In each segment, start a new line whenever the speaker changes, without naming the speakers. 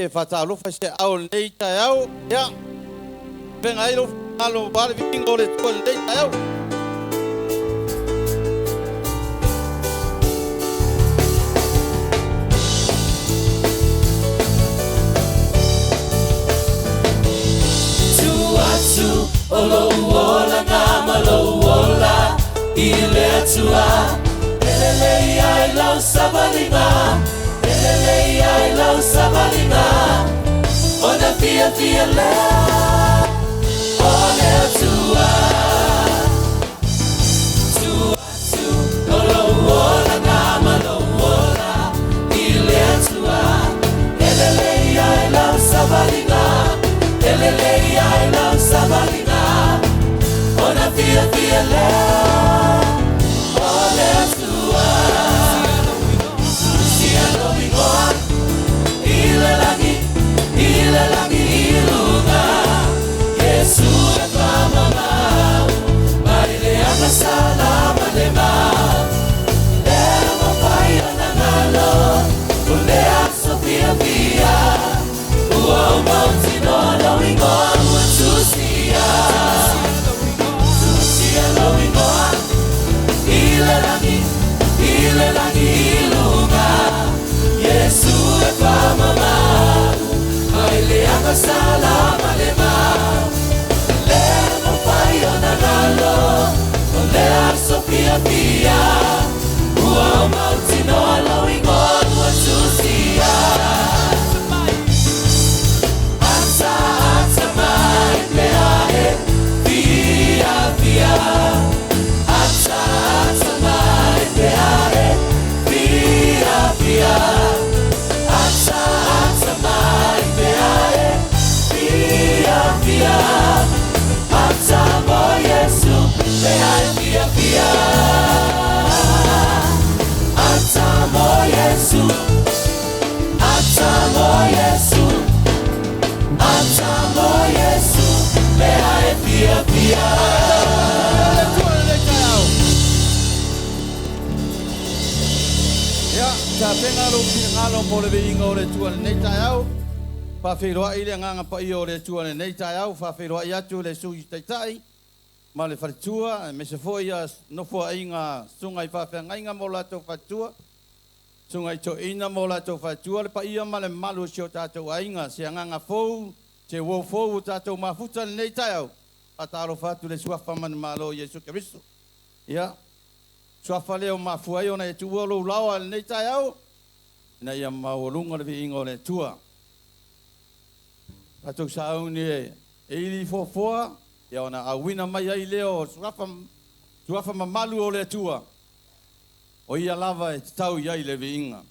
Faitau lo fa se au nei tau ya venga ilo alo bar vingo le tuan nei tau
tu olo ola ngama lo ola ile tua ele ai lau sabalinga ele ai lau sabalinga ona fia le ole tua tu olo ola ngama lo ola ile tua ele ai lau sabalinga ele ai lau sabalinga ona fia le ole tua Ile lagi ilunga
ta pengalo pingalo mo le ingo le tua nei taiau. Pa whiroa i le nganga pa i o le tua nei taiau. Fa whiroa i atu le sui taitai. Ma le wharitua, me se foi a nofua inga sungai whawhengainga mo lato whatua. Sungai to ina mo lato whatua. Le pa ia ma le malu sio tatou ainga. Se nganga fou, se wo fou tatou mafuta nei taiau. A taro whatu le suafa man malo Yesu Keristo. Ia. Suafa leo mafuai ona e tuolo lawa nei taiau. Na ia maolunga le ingo le tua. Tatou sauni e ili fofoa. Ia ona awina mai ai leo suafa mamalu o le tua. O ia lava e tau iai le inga.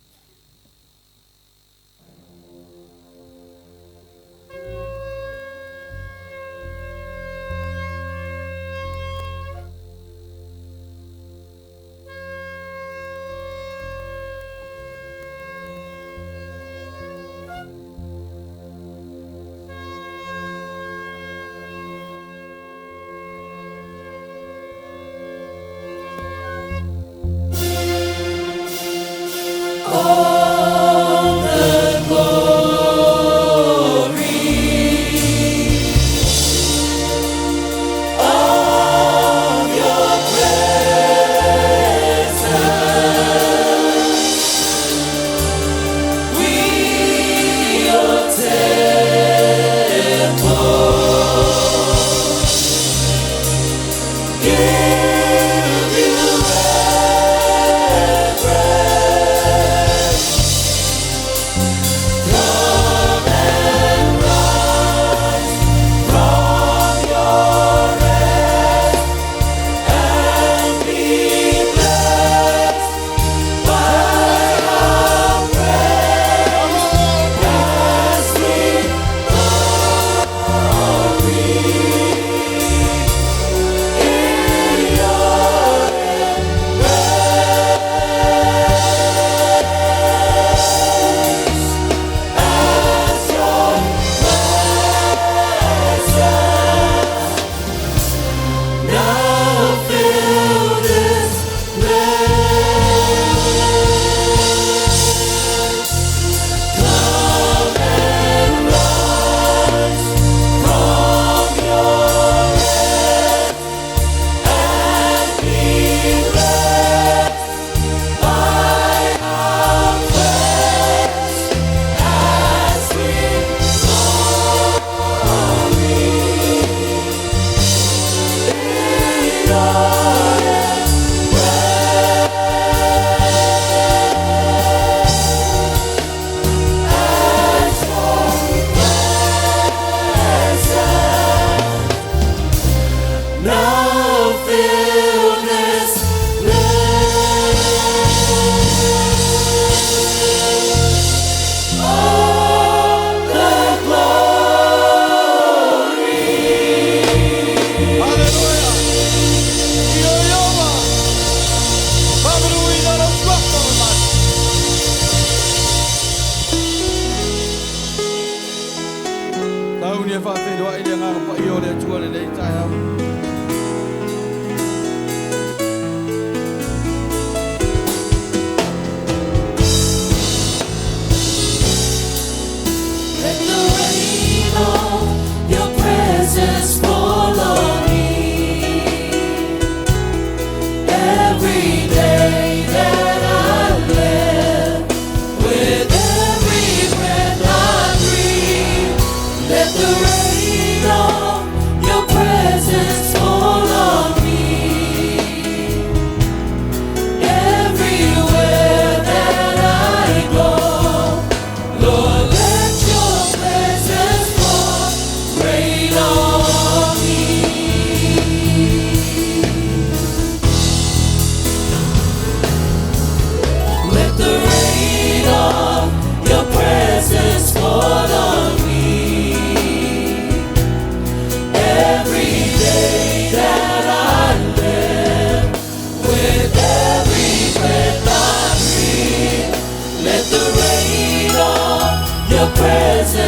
Presence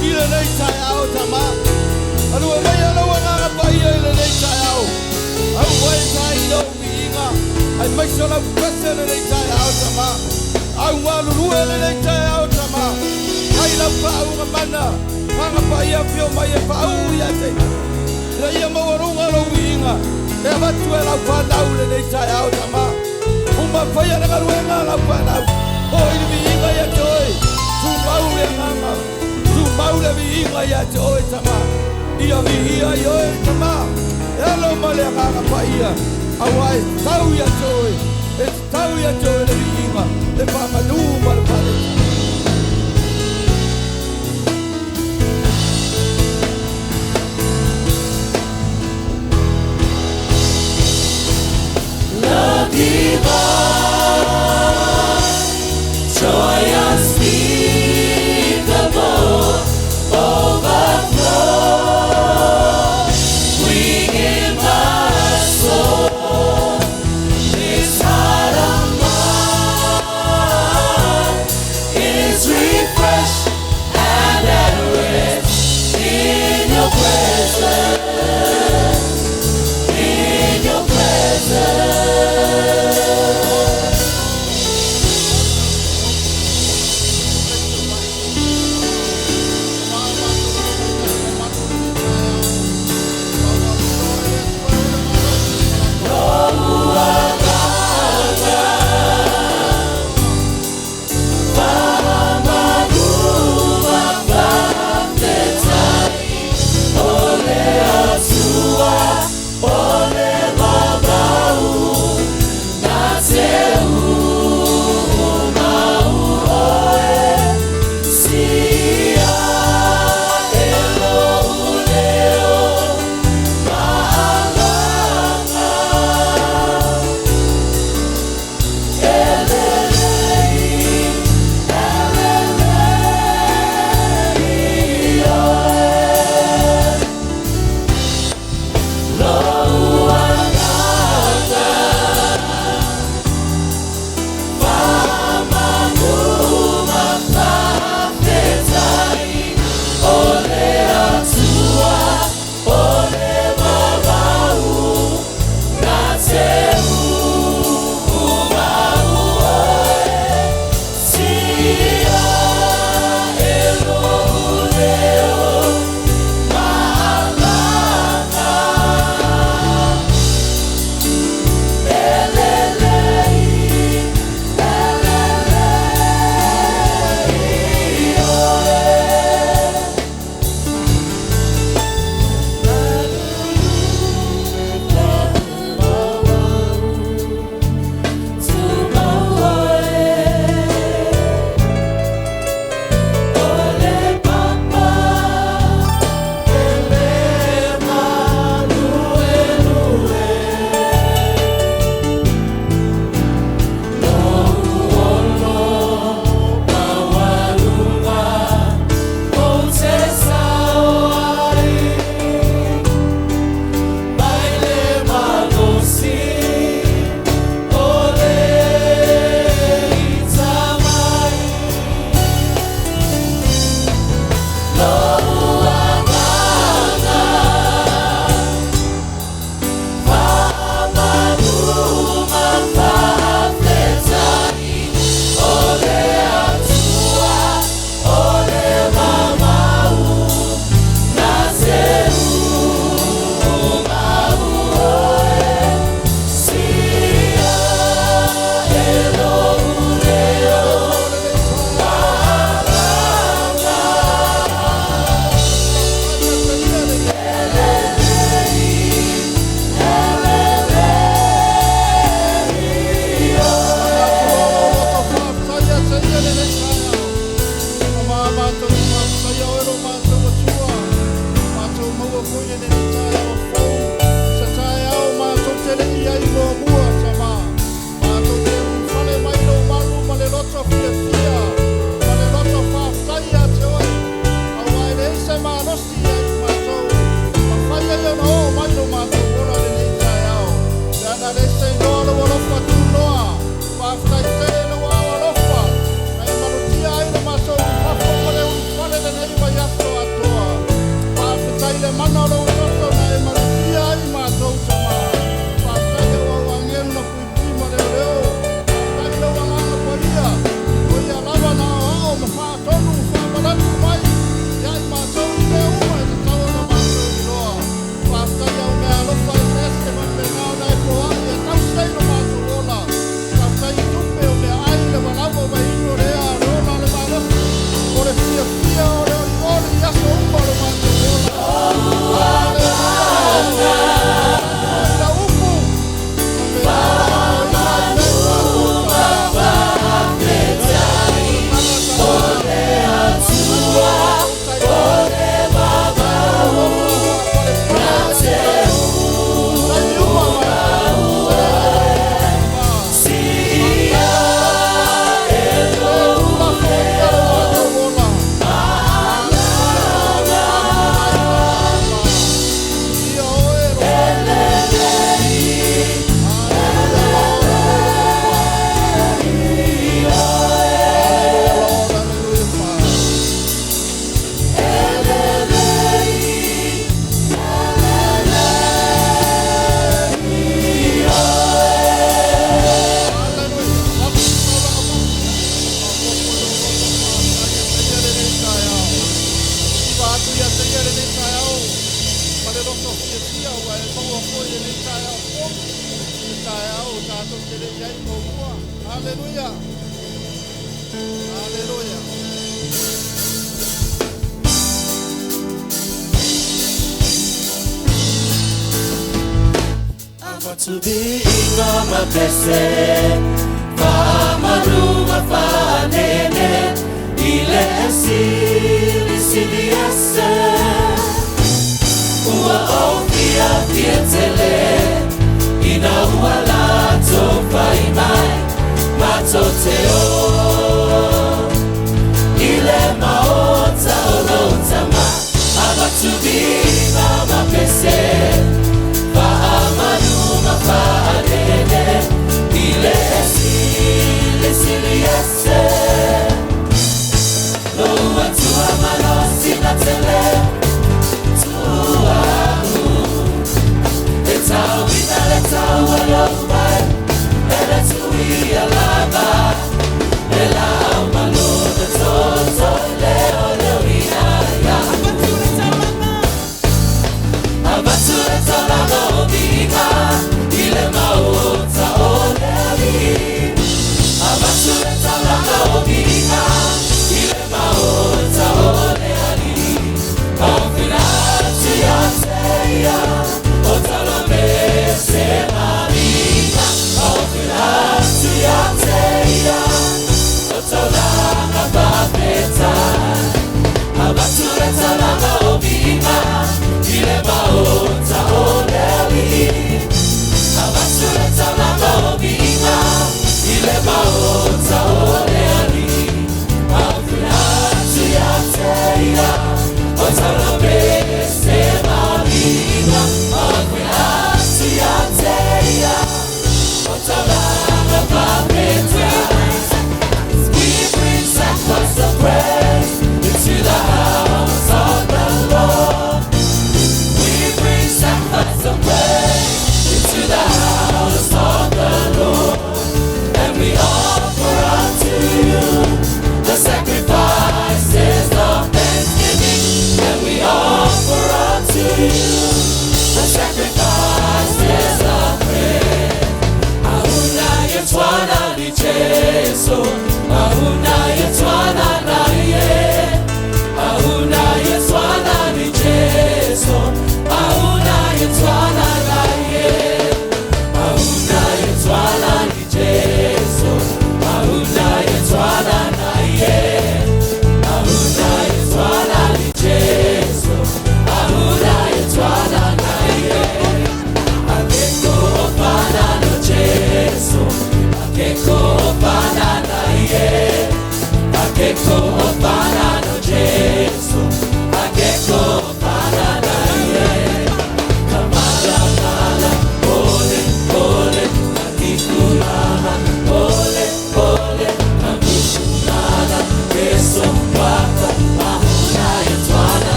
Ila nei tai au tama. Alu mai ala wanga pa ia ila nei tai au. Au wai tai no winga. Ai mai sola pesa nei tai au tama. Au malu rua nei tai au tama. Ai la pa au mana. Hanga pa ia pio mai pa au ia te. Ia ia mawarunga lo winga. E batu la pa dau nei tai au tama. Uma pa ia na ruenga la pa dau. Oi ni winga ia toi. Tu mau le nganga. Maula viinga ya joe tama. Ia vihia yoe tama. Elo male nganga pa ia. Awai tau ya joe. Es tau ya joe le viinga. Le pamadu mal pale.
La diva joy unspeakable. Overflow, we give our soul, this heart of mine is refreshed and at rest in your presence, in your presence.
Halleluiah. Halleluiah.
To be Ioane pese Faamaruma fanene ile sili ese ua ofia fietele ina ualato faimai matoteo ile maota olotama abatubi mama pese Faamaruma fanene ile sili ese Loa tua manosi na tele Tuahu Letau ina letau alomai Ele tui alaba Leauma luna toto leo inaya Abature talano bima Ile maota oleali Abature talano bima Ile maota oleali Confidati ateia Teuteronome semamina Confidati ateia Teuteronome papeta Abature talano bima Ile maota oleali Abature talano bima Ile maota oleali Confidati ateia Teuteronome semamina Confidati ateia Teuteronome papeta We bring sacrifice of praise into the house of the Lord. We bring sacrifice of praise into the house of the Lord. And we offer unto you the sacrifices of thanksgiving. And we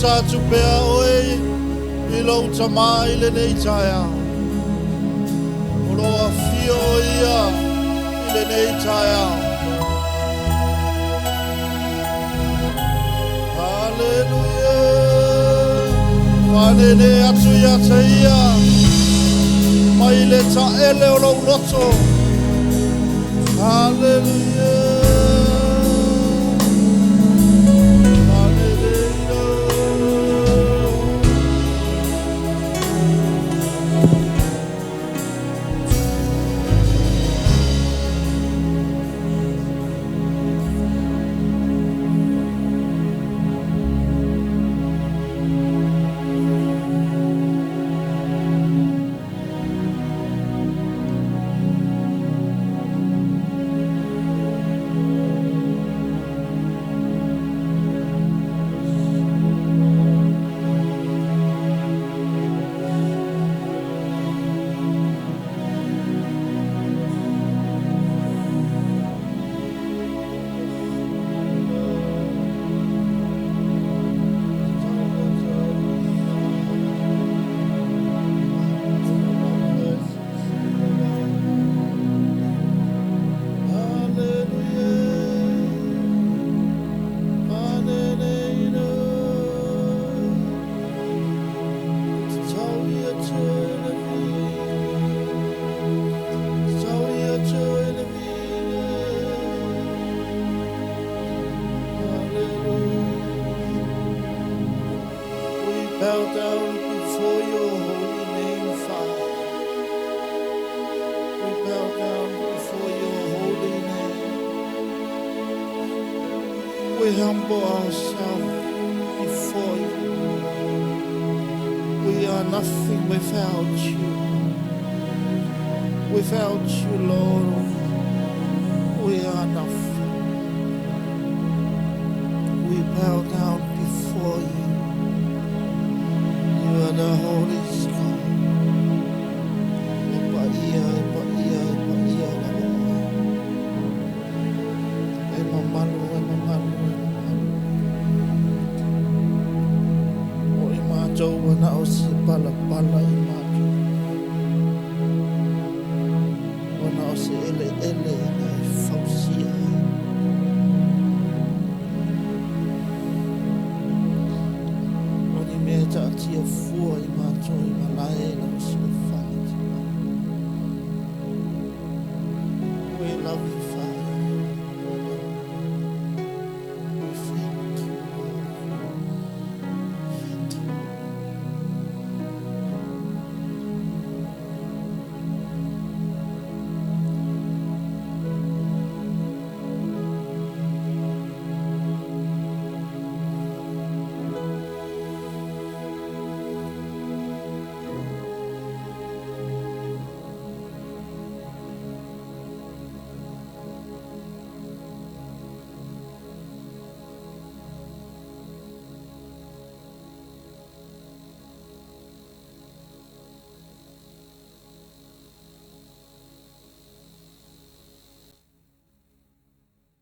sa tu pea oi I lo tamai le nei taia. O lo a fio ia I le nei taia. Halleluia. Manene atu ia te ia. Mai le ta ele o lo loto. Halleluia. Bow down before your holy name, Father. We bow down before your holy name. We humble ourselves before you. We are nothing without you. Without you, Lord, we are nothing. We bow down before you. You are the Holy God. We love you, Father. We thank you.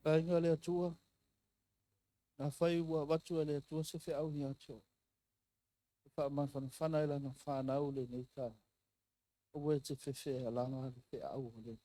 Painga le atua, na whai ua watu le atua se whi au ni atio. Wha man whana ila na whanau le nei ka. Owe te whewhe a langa le whi au le.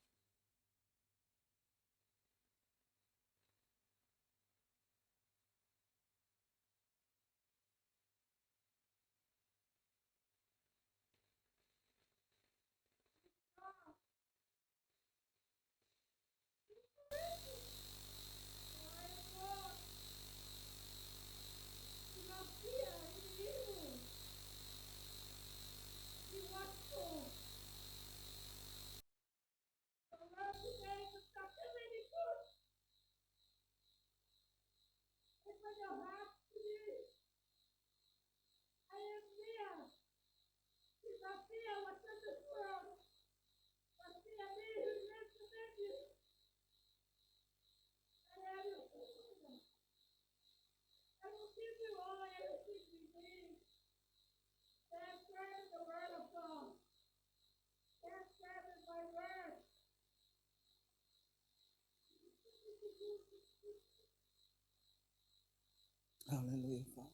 Hallelujah.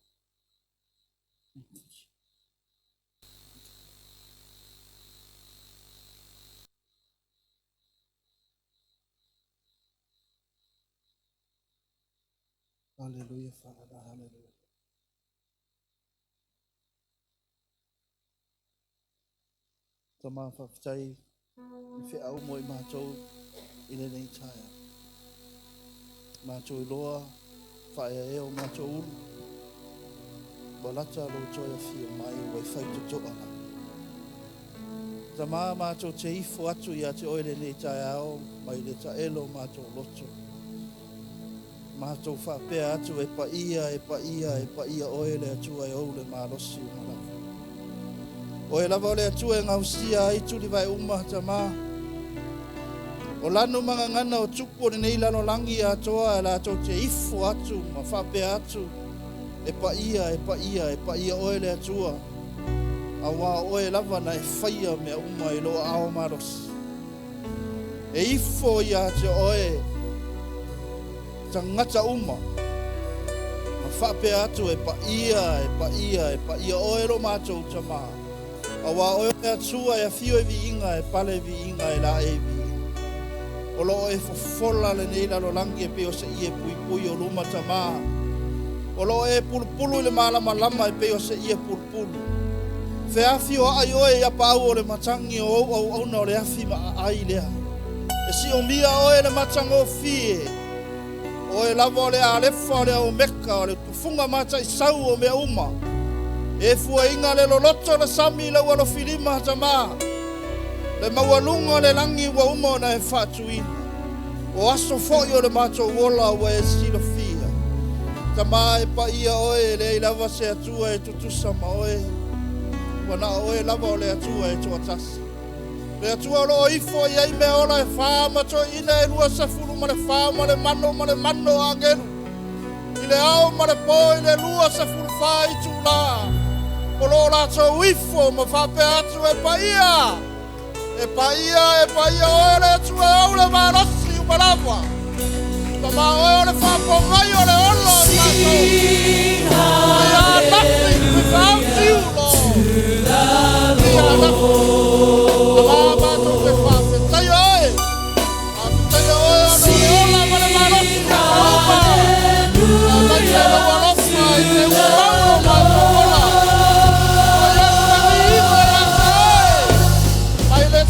Hallelujah, Father. Hallelujah. Tama whawhitai I whiau mo I mātou I nei taia. Mātou I loa, whaea eo mātou ulu. Walata lo toia fia mai wai whaitu toa. Tama mātou te ifo atu I te oere nei taia ao, mai le ta elo mātou loto. Mātou whapea atu e pa ia oele atu ai oule mālosi o malafu. O e lava o le atua e ngausia I tuli vai uma tama. O lano mga ngana o tupu o nei lano langi atoa e la ato te ifo atu, ma whape atu. E pa ia oele atua. A wā o e lava na e whaia mea uma I loa ao maros. E ifo ia te oe tangata uma. Ma whape atu e pa ia oe lo mātou tama. Awa oe atua e fio e viinga e pale viinga e la e vi. O lo e fofola le nei lalo langi e peo se ie pui o luma tama. O lo e pulpulu le malama lama e peo se ie pulpulu. Fe afi o ai oe ia pau o le matangi o au le afi ma ai lea. E si o mia oe le matang o fie. O e lava o le alefa o le au meka o le tufunga mata I sau o mea uma. E fua inga le loloto le sami le walo filima tama. Le mawalunga le langi wa umo na e fatuina. O aso foi o le mato wola wa e silo fia. Tama e pa ia oe le ilava se atua e tutusa ma oe. Wana oe lava o le atua e tuatasi. Le atua lo ifo ia I me ola e fama to ina e lua se fulu ma le fama le mano agelu. I le ao ma le po I le lua se fulu fai tula. O lo lato ifo ma whape atu e pa ia. E pa ia oe le atu e au le marosi umalawa. Tama oe o le whapo ngai o le olo e mato. We are nothing without you, Lord. We are nothing. Tama mato te whape. Tai oe. Tai oe o le ola ma le marosi e kauma. Tama i le warofa I te uau ma le ola.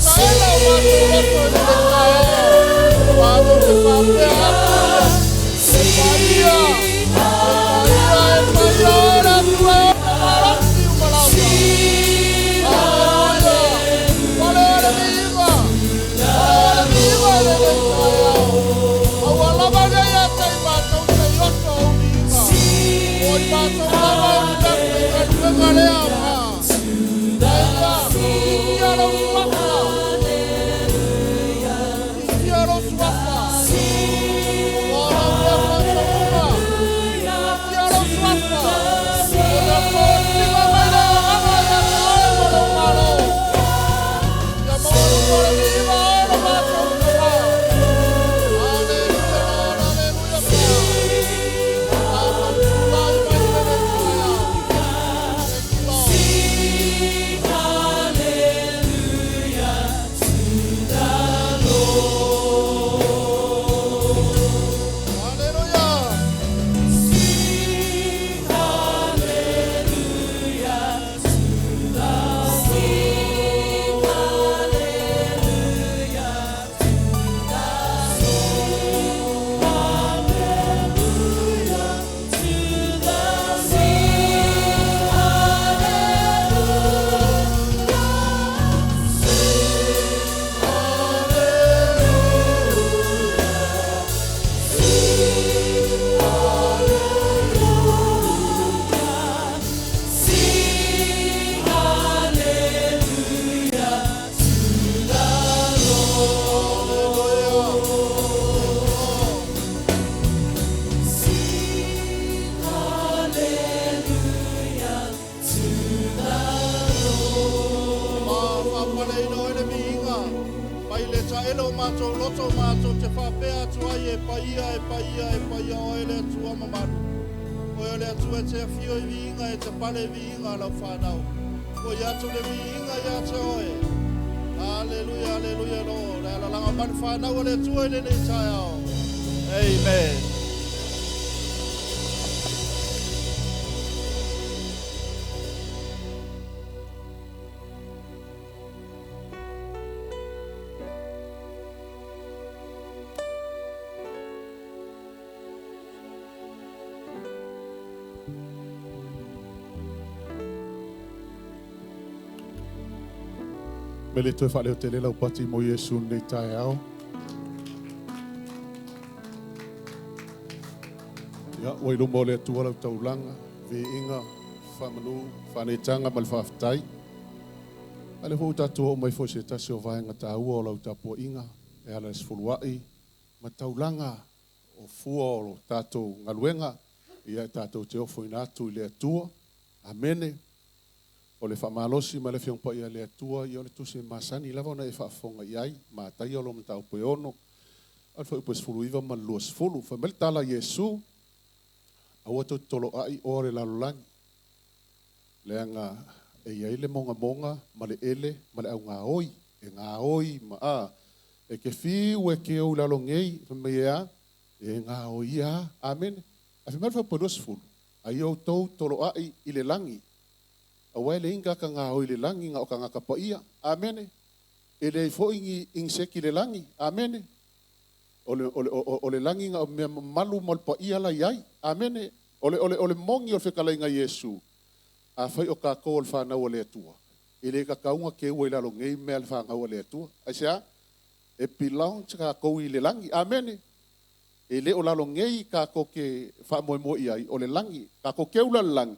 Hallelujah, Lord. Amen.
Mele toi whale o te lela upati mo Yesu nei tae ao. Ia, wailu mo le atua lau taulanga, ve inga, whamanu, whanetanga mal whaftai. Ale hou tatua o mai fo se tasi o vaenga ta ua o lau tapua inga, e ala Suluape, ma taulanga o fua o tatou ngaluenga, ia tatou te ofo inatu i le atua, amene. O le whamalosi ma le whiongpa ia le atua, i o le tusi masani, lava ona e whaafonga iai, ma tai o lo mtau pe ono, al wha upes fulu iwa ma luas fulu, wha mele tala Yesu, aua to tolo ai o le lalolangi. Leanga e iai le monga monga, ma le ele, ma le au ngā oi, e ngā oi, ma a, e ke fiu e ke au lalongei, wha me ea, e ngā oi a, amen. A whi mele wha luas fulu, ai o tau tolo ai i le langi, awai le inga ka ngā oi le langi ngā o ka ngā kapaia, amene. E le fo ingi seki le langi, amene. O le langi ngā o mea malu malpaia la iai, amene. O le mongi o le whekalai ngā Yesu, a whai o ka kou o le whanau o le atua. E le ka kaunga ke ua i lalo ngei mea le whanau o le atua. Aisea, e pilaun te ka kou i le langi, amene. E le o lalo ngei ka kou ke whamoe iai o le langi, ka kou ke ula le langi.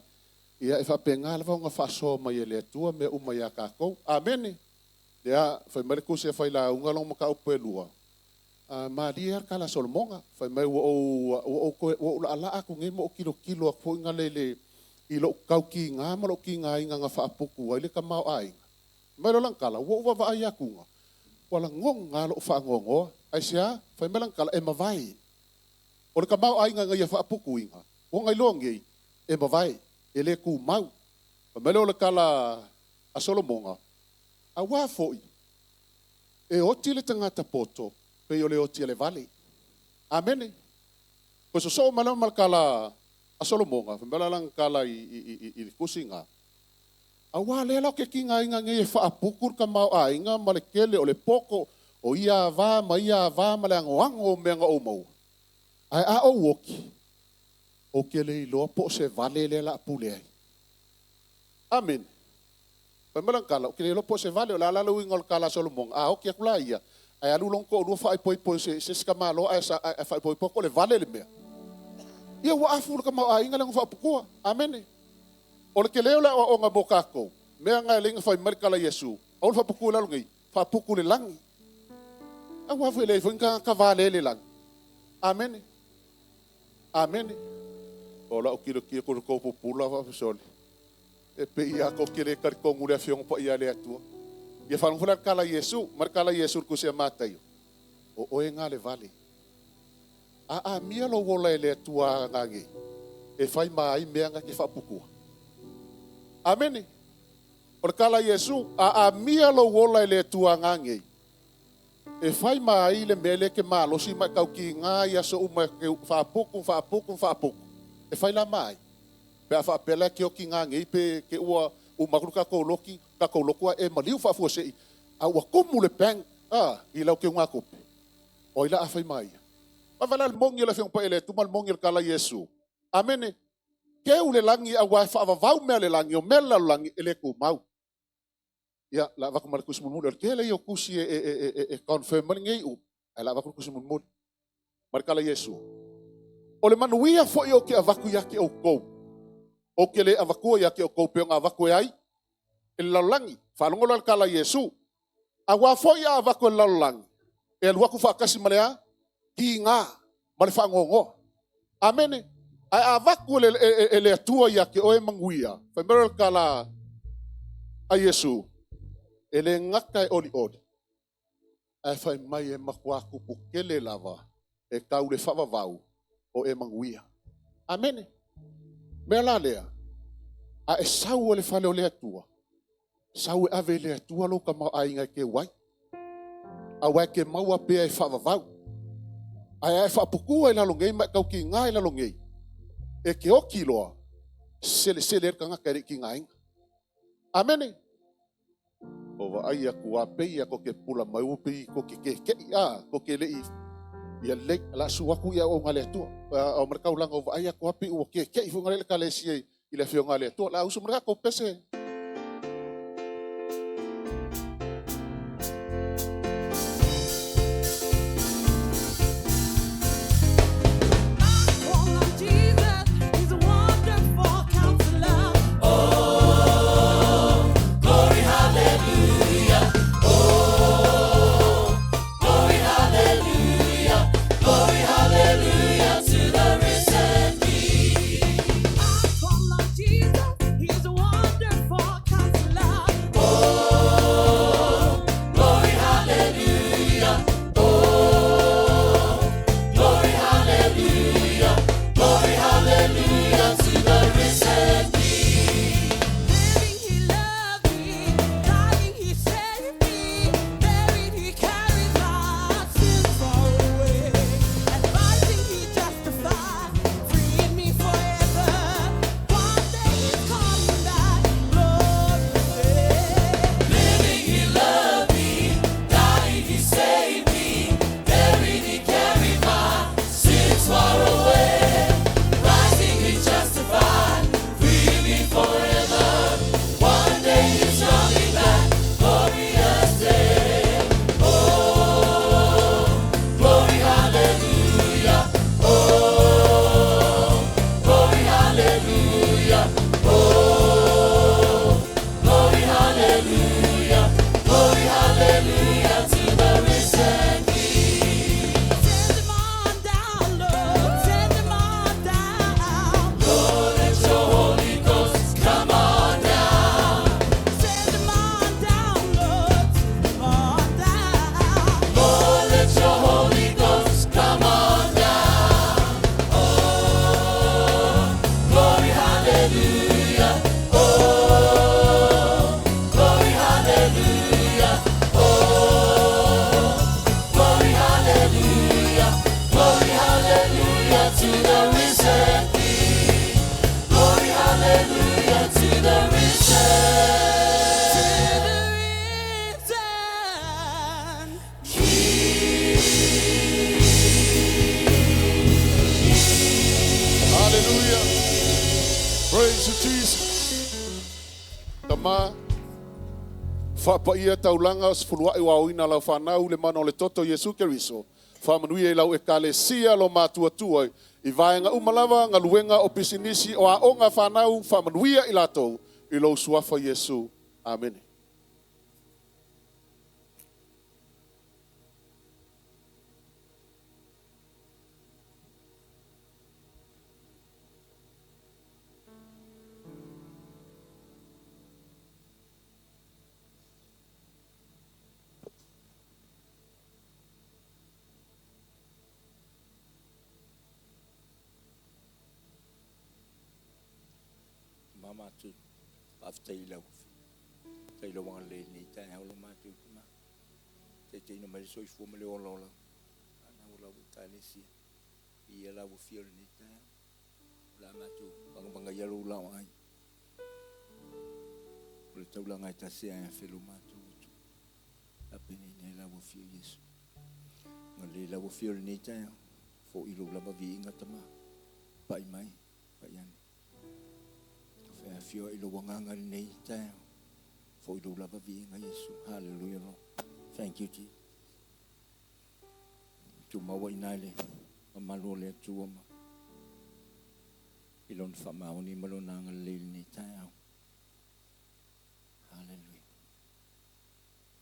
Ia e whapenga le whaunga whaso mai e le atua me umai a kākou. Amene. Ia, whai mai kuse e whai la unga long maka upe lua. Maria ar kala solomonga. Whai mai o la ala aku ngai mo kilo a kua inga le i lo kau ki ngā ma lo ki ngā inga ngā whaapuku ai le ka mau ai. Mai lo lang kala, wa ai aku nga. Wala ngong ngā lo whaangongo. Ai sia, whai mai lang kala e mawai. O le ka mau ai ngā ngai a whaapuku inga. O ngai lo ngai e mawai. Ele ku mau. Pamele o le kala a Solomonga. A wafoi. E oti le tangata poto. Pe o le oti le vale. Amene. Ko so malam mal kala a Solomonga. Pamele lang kala i kusinga. A wale la ke kinga inga nge fa apukur ka mau a inga malekele o le poko. O ia va ma le angoango menga o mau. Ai a o woki. O ke le loa po se vale le la pule ai. Amen. Pemalang kala, o ke le loa po se vale o la lalu ingol kala Solomon. O ke akula ia. Ai alu long ko lua fai poi se skamalo ai fai poi ko le vale le mea. Ia wa afu ka ma ai ngala fa pukua. Amen. O le ke le la o nga boka ko. Mea nga le fai mer kala Yesu. O fa pukua lalu ngai. Fa puku le langi. A wa fa le fa ka vale le langi. Amen. Amen. Ola o kilo ko pupula fa sole. E pe ia ko kile kar ko ngule fiong po ia le atua. Ia fa ngula kala Yesu, mar kala Yesu ku se matai. O nga le vale. A mia lo wola le atua ngangi. E fai mai mea nga ke fa pukua. Amen. O kala Yesu a mia lo wola le atua ngangi. E fai mai le mele ke malo si ma kau ki nga ia so uma ke fa puku. E fai la mai. Pe a whaapela ke o ki ngā ngei pe ke ua umakuru ka kouloki e maliu whaafuasei. A ua kumu le peng. I lau ke ngā kope. O ila a whai mai. Mawala le mongi la whiongpa ele tumal mongi le kala Yesu. Amene. Ke u le langi a wai whaavavau mea le langi o mela lo langi ele ku mau. Ia, la wakumala kusimunmuli. Ke le i o kusi e confirm ngei u. La wakumala kusimunmuli. Markala Yesu. O le manuia fo i o ke avaku yake o kou. O ke le avakua yake o kou pe o ngā avaku e ai. E laulangi. Whanongola le kala Yesu. A wā fo i a avaku e laulangi. E aluaku whaakasi malea. Ki ngā. Male whangongo. Amene. Ai avaku e le atua yake o e manguia. Whaimera le kala a Yesu. E le ngaka e oli. Ai whai mai e makuaku pukele lava. E kau le whavavau. O e manguia. Amene. Mea la lea. A e sau o le whale o le atua. Sau e ave le atua lo ka mau ainga ke wai. A wai ke maua pea e whavavau. A e whapukua e lalongei mai kau ki ngā e lalongei. E ke o kiloa. Sele er ka ngaka ere ki ngā inga. Amene. O wa ai a kua pei a ko ke pula mai upi ko ke ko ke le i. Ia le la suaku ia o ngale tu o mereka ulang o ai aku api o ke fu ngale kale si i le fio ngale tu la usu mereka ko pese tama whapaia taulanga Suluape wauina lau whanau le mana o le toto Yesu Keriso. Whamanuia I lau ekalesia lo matuatua I vaenga umalawa ngā luenga o pisinisi o a onga whanau whamanuia I latou I lau suafa Yesu. Amen.
Matu after ila tai lo wang le ni tai ha lo matu ma te no mai so I fu me le ola ana ola buta le si I la bu fiel ni tai la matu banga ya lo la ai le tau la ngai ta se a fe lo matu la peni ne la bu fiel Yesu ngale la bu fiel ni tai fo I lo la ba vi ngata ma pai mai pai an Fio I lo wanganga nei tai fo I lo lava vinga Yesu. Hallelujah Lord. Thank you Jesus. Tu mawa inale amalo le tu ma. Ilon fa mauni malonanga le nei tai. Hallelujah.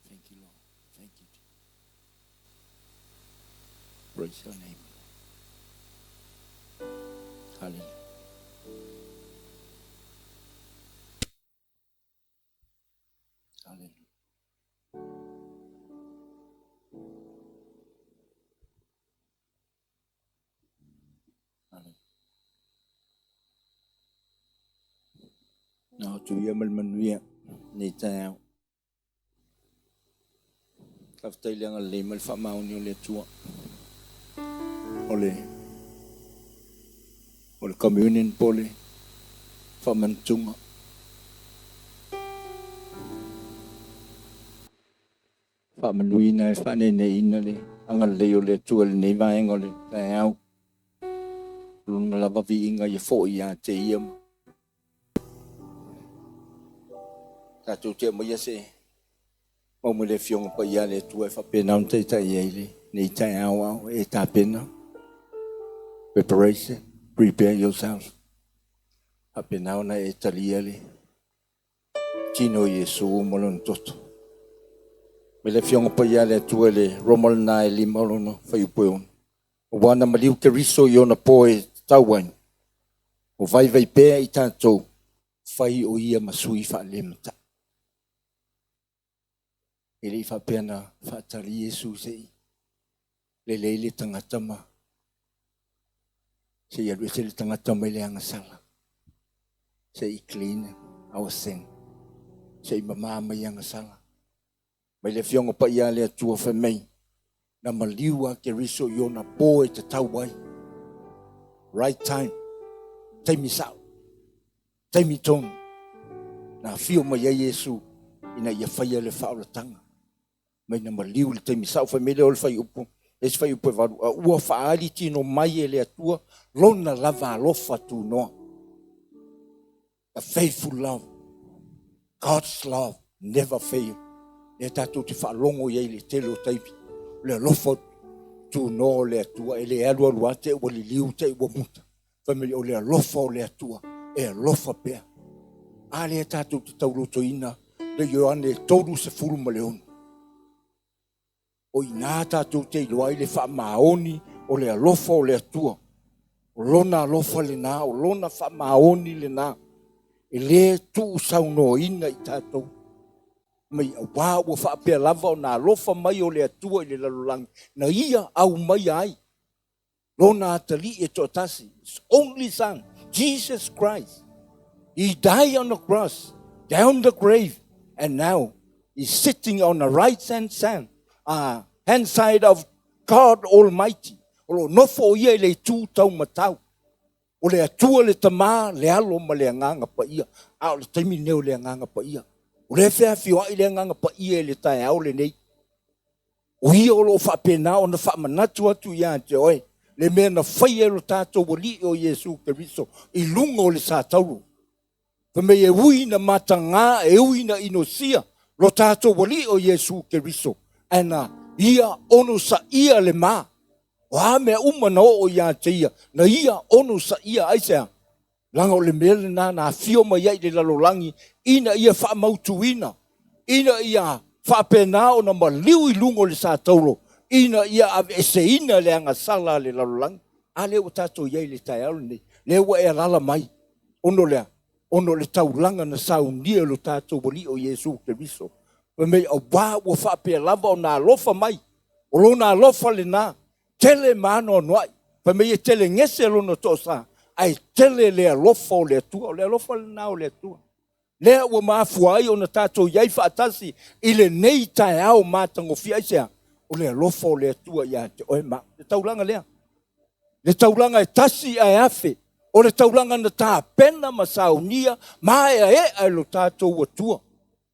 Thank you Lord. Thank you Jesus. Praise your name. Hallelujah. Hallelujah. Hallelujah. Now to yamal manuia ni tao. Kaftai liang le mal fa mauni le tua. Ole communion pole fa mantunga. Fa manuina fa ne ina le angal le o le tua le nei vai ngole tao. Luna la va vinga ye fo ya te iam. Ta tu te mo yese. O mo le fiong pa ya le tua fa pena un te tai ele nei tao e ta pena. Preparation, prepare yourself. Apena na e taliele. Tino Yesu molon toto. Me le fiong pa ya le tua le romal na e limolono fa yupoon. O wana maliu ke riso yo na poe tauan. O vai pe I tatou fai o ia masui fa lemta. Ele fa pena fa tali Yesu sei. Le le tangatama. Se ia se le tangatama le anga sala. Se I clean our sin. Se I mama anga sala. Mai le fionga pa ia le tua fa mei. Na maliua ke riso yo na poe te tauai. Right time. Take me out. Take me tone. Na fio mai ia Yesu ina ia faia le faalatanga. Mai na maliu le take me out fa mele o le fai upo. Esi fai upo varu. Ua faali tino mai e le atua. Lona lava alofa tu noa. A faithful love. God's love never fail. E tātou te whaalongo iei le telo taipi. Le alofa tu noa le atua. E le alua luate ua li liu te ua muta. Family o le alofa o le atua. E alofa pea. A le tātou te tauroto ina. Le Ioane toru se furu ma leonu. O ina tātou te iloai le wha maoni o le alofa o le atua. O lona alofa le nā. O lona wha maoni le nā. E le tu sauno ina I tātou. Mai a wā ua wha pia lava o nā alofa mai o le atua I le lalolangi. Na ia au mai ai. Lona atali e tōtasi. His only son, Jesus Christ. He died on the cross, down the grave, and now he's sitting on the right hand side of God Almighty. O nofo ia le tū tau matau. O le atua le tamā, le alo ma le anganga pa ia. A o le taimi neo le anganga pa ia. O le whea whiwa I le anganga pa ia le tai au le nei. O ia o lo whapena o na whamanatu atu ia te oe. Le mea na whai ero tātou wali o Yesu Keriso. I lunga o le sātauru. Pamei e ui na matanga, e ui na inosia, lo tātou wali o Yesu Keriso. Ana ia ono sa ia le mā. O hame umana o ia te ia. Na ia ono sa ia aisea. Langa o le mele na fio mai ai le lalolangi. Ina ia wha mautuina. Ina ia wha pena o na maliu i lungo le sa tauro. Ina ia ave ese ina le anga sala le lalolangi. A leo tātou iai le tai alu nei. Leo e lala mai. Ono lea. Ono le taulanga na saunia lo tātou wali o Yesu Keriso. Pamei au wā ua wha pia lava o nā lofa mai. O lo nā lofa le nā. Tele mano noai. Pamei e tele ngese lo no tosa. Ai tele le alofa o le atua. O le alofa le nā o le atua. Lea ua maafua ai o na tātou iai whaatasi. I le nei tae au mātango fiaisea. O le alofa o le atua ia te oe maa. Le taulanga lea. Le taulanga e tasi ai afe. O le taulanga na tā pena masaunia. Maea e ai lo tātou atua.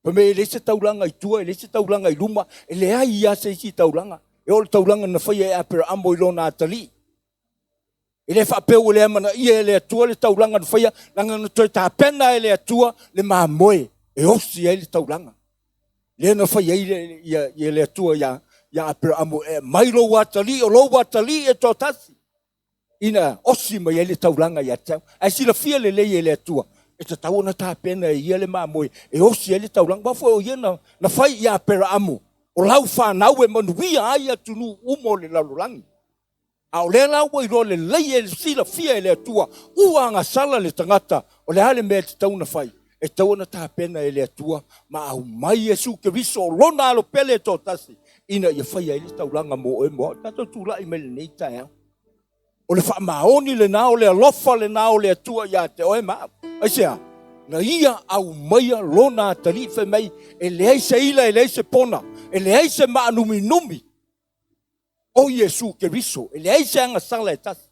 Pamei le se taulanga i tua. Le se taulanga i luma. E le ai ia se isi taulanga. E o le taulanga na whaia e apera amo i lona atali. E le whapeu le amana ia e le atua le taulanga na whaia. Langa na toi tā pena e le atua le maa moe. E osi e le taulanga. Le na whaia i le atua ia apera amo e mailo watali o lo watali e tō tasi. Ina osi mai e le taulanga ia tau. Ai sila fia le lei e le atua. E ta tau na tā pena e ia le maa moe. E osi e le taulanga. Wafo o ia na whai ia apera amo. O lau whanau e manuia ai atunu umo le lalulangi. A o le lau i ro le lei e sila fia e le atua. Ua anga sala le tangata. O le hale mea te tau na whai. E tau na tā pena e le atua. Ma au mai Yesu Keriso o lona alo pele tō tasi. Ina ia whai e le taulanga mo e mo. Tato tūla i mele nei tae au. O le wha maoni le nao le alofa le nao le atua ia te oe maa. Aisea. Na ia au maia lona tali fe mai. E le eise ila e le eise pona. E le eise maa numi numi. O Yesu Keriso. E le eise anga sala e tasi.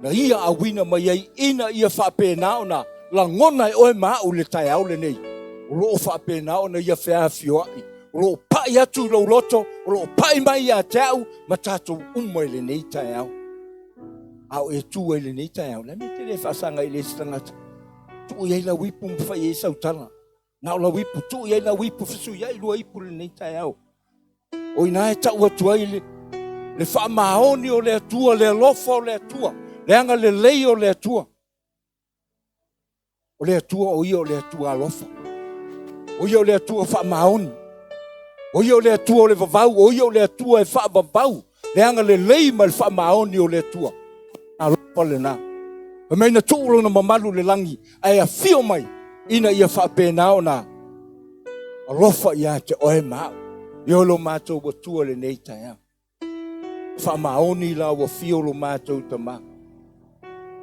Na ia awina mai ai. Ina ia whapena o na. La ngona e oe maa u le tai au le nei. O loo whapena o na ia whea fioai. O loo pai atu lau loto. O loo pai mai a te au. Ma tātou umai le nei tai au. Au e tu e le nei tai au. Le me te le whasanga i le stangata. Tu iai la wipu mwhai e sautala. Nau la wipu, tu iai la wipu fisu iai lua ipu le nei tai au. O ina e tau atua i le wha maoni o le atua, le alofa o le atua. Le anga le lei o le atua. O le atua o ia o le atua alofa. O ia o le atua wha maoni. O ia o le atua o le vavau. O ia o le atua e wha vavau. Le anga le lei ma le wha maoni o le atua. Alofa le nā. E meina tūlo na mamalu le langi. Ai a fio mai. Ina ia whapena o nā. Alofa ia te oe maa. Iolo mātou wa tua le nei tai au. Whamaoni la wa fio lo mātou ta maa.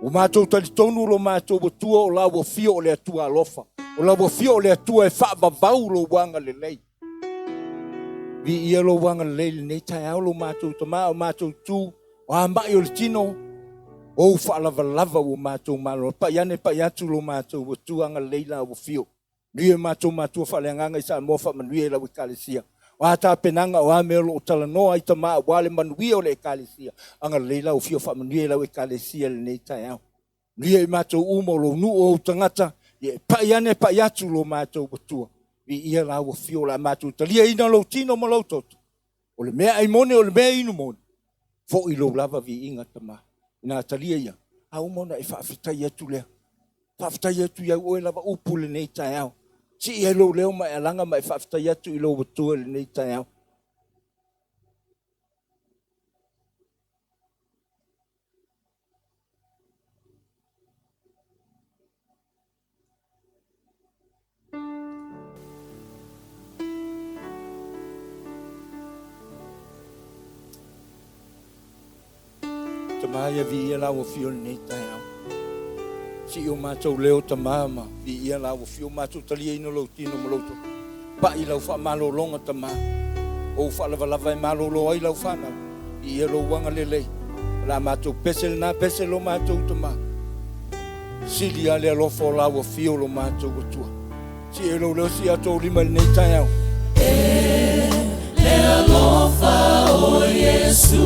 O mātou tali tonu lo mātou wa tua o la wa fio o le atua alofa. O la wa fio o le atua e whaavavau lo wanga le lei. Vi ia lo wanga le lei le nei tai au lo mātou ta maa o mātou tū. O amai o le tino. O whaalava o mātou malo. Pa iane pa iatu lo mātou wa tuanga leila o fio. Nui mātou whaleanganga i sa mofa manui e lau i kalesia. O ata penanga o amelo o talanoa i ta maa wale manui o le kalesia. Anga leila o fio wha manui e lau i kalesia le nei tai au. Nui e mātou umo lo nu o tangata. Pa iane pa iatu lo mātou wa tua. Vi ia lau o fio la mātou talia ina lo tino mo lau toto. O le mea ai mone o le mea inu mone. Fo i lo lava vi inga ta maa. Ina talia ia. Au mona e whaafitai atu lea. Whaafitai atu ia oe lava upu le nei tai au. Si e lo leo mai alanga mai whaafitai atu i lo watua le nei tai au. Tamaya vi ia la o fio nei tai au. Si o mātou leo tamama vi ia la o fio mātou talia ino lo tino maloto. Pa i lau wha malo longa tama. O wha lava e malo lo ai lau whana. I ia lo wanga lelei. La mātou pesel na pesel lo mātou tama. Sili a lea lofo la o fio lo mātou watua. Si e lo leo si atou lima nei tai au.
Lea lofa o Yesu.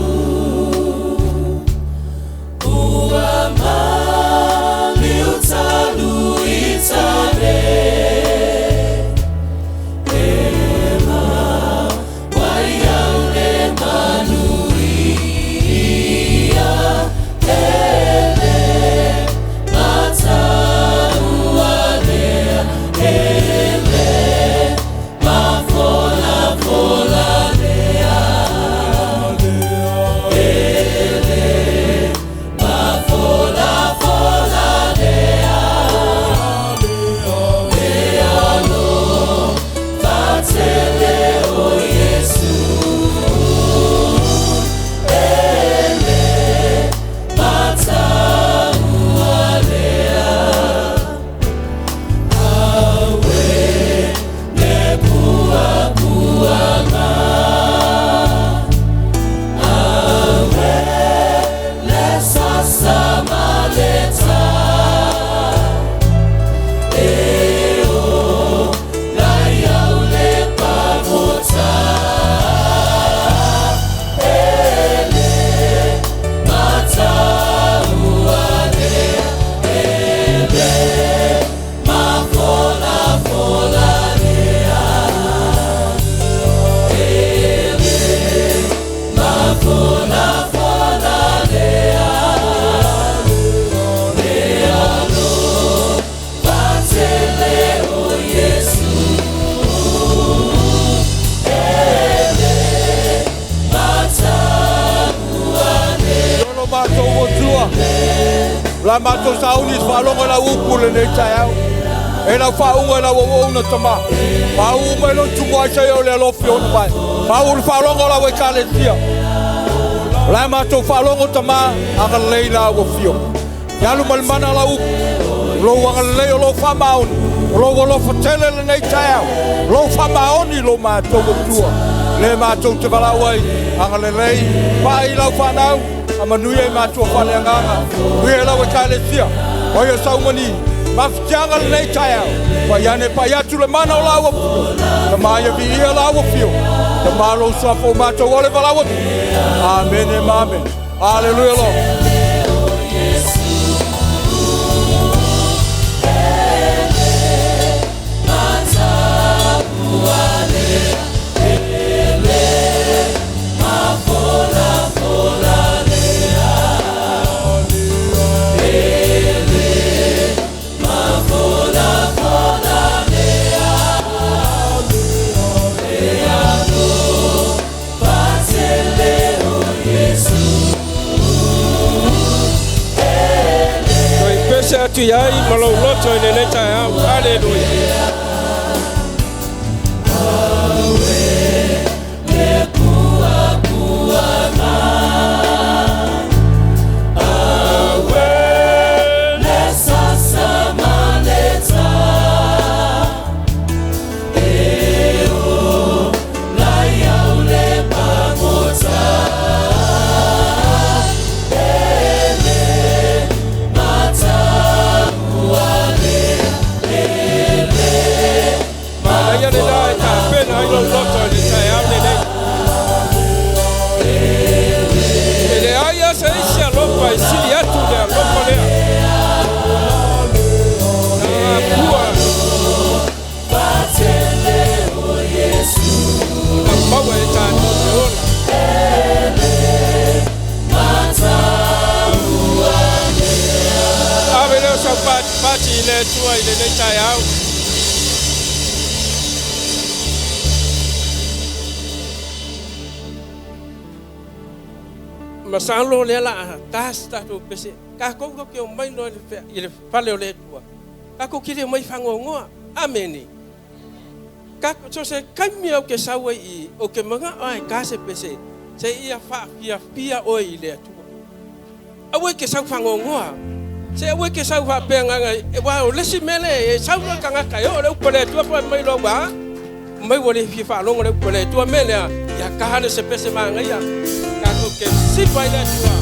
Ua mali utalu
La mato sauni whalonga la upule nei tai au. E la whaunga la wauna tama. Whaunga no tumua sai o le alofi onu mai. Whaunga la wekale tia. La mato whalonga tama anga leila wa fio. Yalu malmana la upu. Lo wanga leo lo whamaoni. Lo fatele le nei tai au. Lo whamaoni lo mato tua. Le mato te walawai. Anga le lei. Pai lau whanau. Ama nui e matua whale anganga. Nui e lawa kale tia. Oia saumani. Mafitianga le nei tai au. Paiane paiatu le mana o lawa fio. Na maia vi ia lawa fio. Na malo safo matua ole walawa. Amen e amen. Halleluiah lo.
Tu yai malo loto in the time. Hallelujah. Masalo le la tasta to pese ka ko ke o mai no le fale o le tua ka ko kile mai fango ngoa ameni ka so se kami o ke sawe I o ke manga ai ka se pese se ia fa pia o I le tua awe ke sa fango ngoa se awe ke sa fa pe nga e wa o le si mele e sa ka nga ka yo le ko le tua fa mai lo ba mai wo le fi fa lo le ko le tua mele ya ka ha se pese manga ya que si baila tua.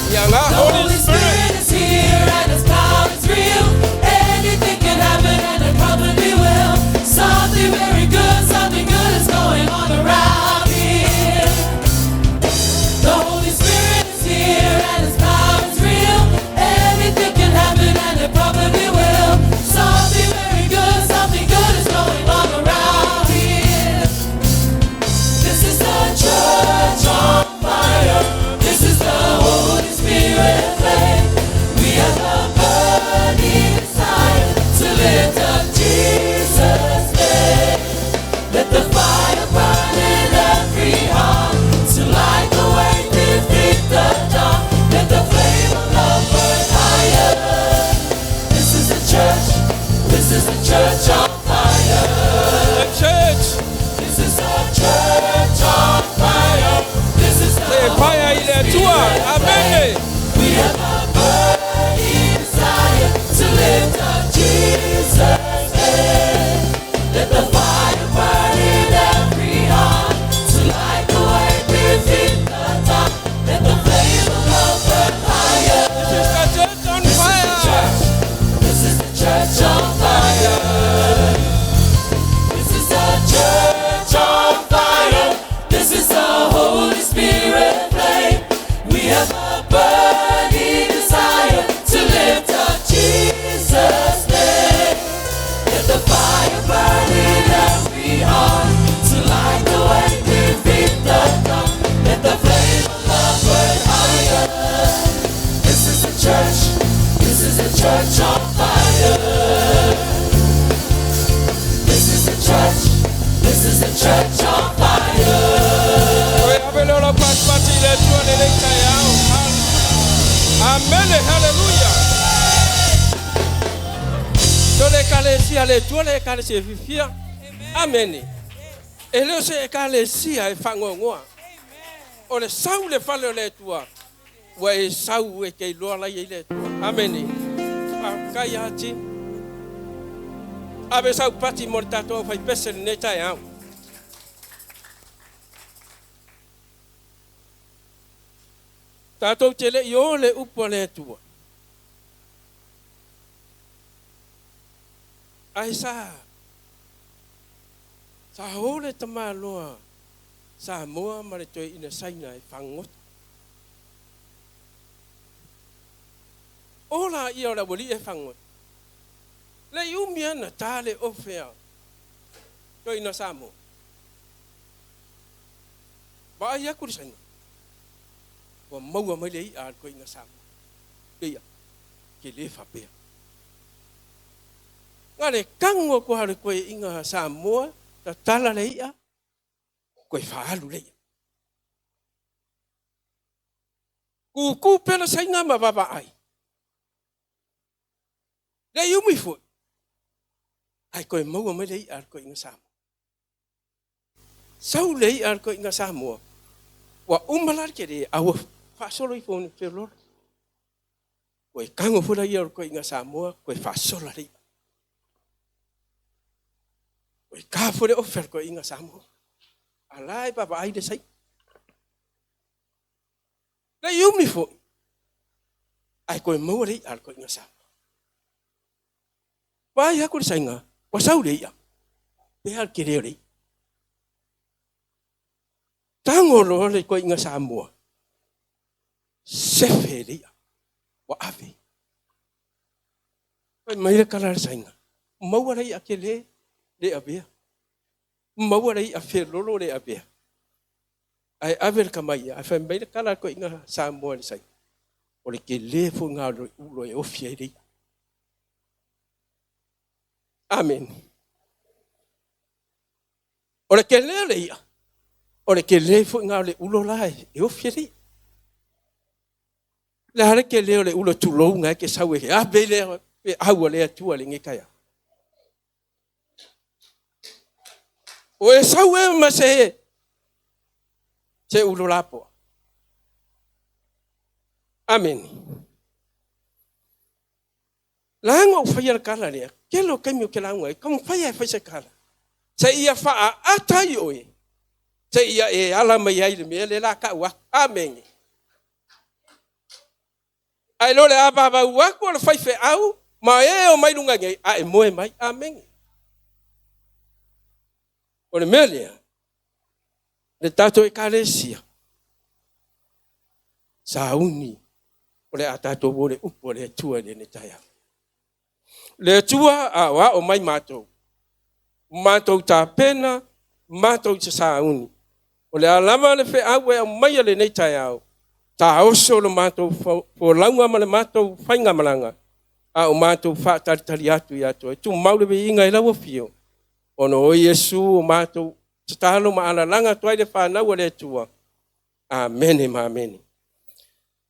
Yanga Holy Spirit
is here and His power is real. Anything can happen and it probably will. Something very good, something good is going on around here. The Holy Spirit is here and His power is real. Anything can happen and it probably will. Something very good, something good is going on around here. This is the church on fire. This is the Holy Spirit flame. We have a burning desire to lift up Jesus' name. Let the fire burn in every heart to light the way, defeat the dark. Let the flame of love burn higher. This is the church. This is the church on fire.
The church.
This is the church on fire. This is the
fire ile tua. Amen.
We have a burning desire to lift up Jesus' name. Let the fire burn in every heart to light the way, defeat the dark. Let the flame of love burn higher.
This is the church on fire.
This is the church on fire. This is the church on fire. This is the Holy Spirit flame. We have a burning desire to lift up Jesus' name. Let the fire burn in every heart to light the way, defeat the dark. Let the flame of love burn higher. This is the church. This is the church on fire. This is the church. This is the church on fire.
We have a lot of party le tua le kai au. Amen, hallelujah. Tole kalesia le tole kalesia fifia. Amen. Ele se kalesia e fangongoa. Ole sau le fale le tua. Wa e sau e ke loa la ile tua. Amen. Kaya ti. Abe sau pati mortato fai pese ne tai au. Tato tele yo le upo le tua. Ai sa hole tama loa sa moa mare toi ina saina e fangot. Ola ia ora boli e fangot. Le umia na tale ofea toi ina samo. Ba ia ku saina. Wa maua mai lei a ko ina samo. Ia ke le fa pe. Ngare kango ko hare koe inga Samoa ta tala leia koe whaalu leia. Ku pena sainga ma baba ai. Le umi fo. Ai koe maua mai leia koe inga Samoa. Sau leia koe inga Samoa. Wa umalar ke re awa whaasolo i fone whelor. Koe kango fura ia koe inga Samoa koe whaasola leia. Ka fore offer ko inga Samoa. Alai baba ai de sai. La yumi fo. Ai ko mori al ko inga Samoa. Wa ya ko sainga, wa saure ya. Be al kirere. Tango lo le ko inga Samoa. Seferi ya. Wa ave. Ai mai kala sainga. Maua rai akele le abia. Maua rai a whelolo le abia. Ai aver kamai, ai whambai le kala ko inga Samoa le sai. O le ke le fu ngā ulo e ofia i rei. Amen. O le ke le le ia. O le ke le fu ngā le ulo la e ofia rei. Le hare ke le o le ulo tulou ngā ke sau e ke abe le aua le atua le ngekaya. O e sau e ma se ulo lapo. Amen. Langa o whaia kala lea. Ke lo kaimi o ke langa e. Kamu whaia e whaisa kala. Se ia whaa atai oe. Se ia e ala mai ai le mea le la ka ua. Amen. Ai lo le ababa uako le whaife au. Ma e o mai lunga ngai. A e moe mai. Amen. O le mea lea. Le tato e kalesia. Sa uni. O le atato o le upo le tua le ne taia. Le tua a wa o mai matou. Matou ta pena. Matou ta sa uni. O le alama le fe awe o mai le ne taia. Ta oso le matou po launga ma le matou whainga malanga. A o matou wha taritari atu i atu. E tu maule be inga i lawa fio. Ono o Yesu o matou. Talo ma ala langa toai le whanau le tua. Amen ma amen.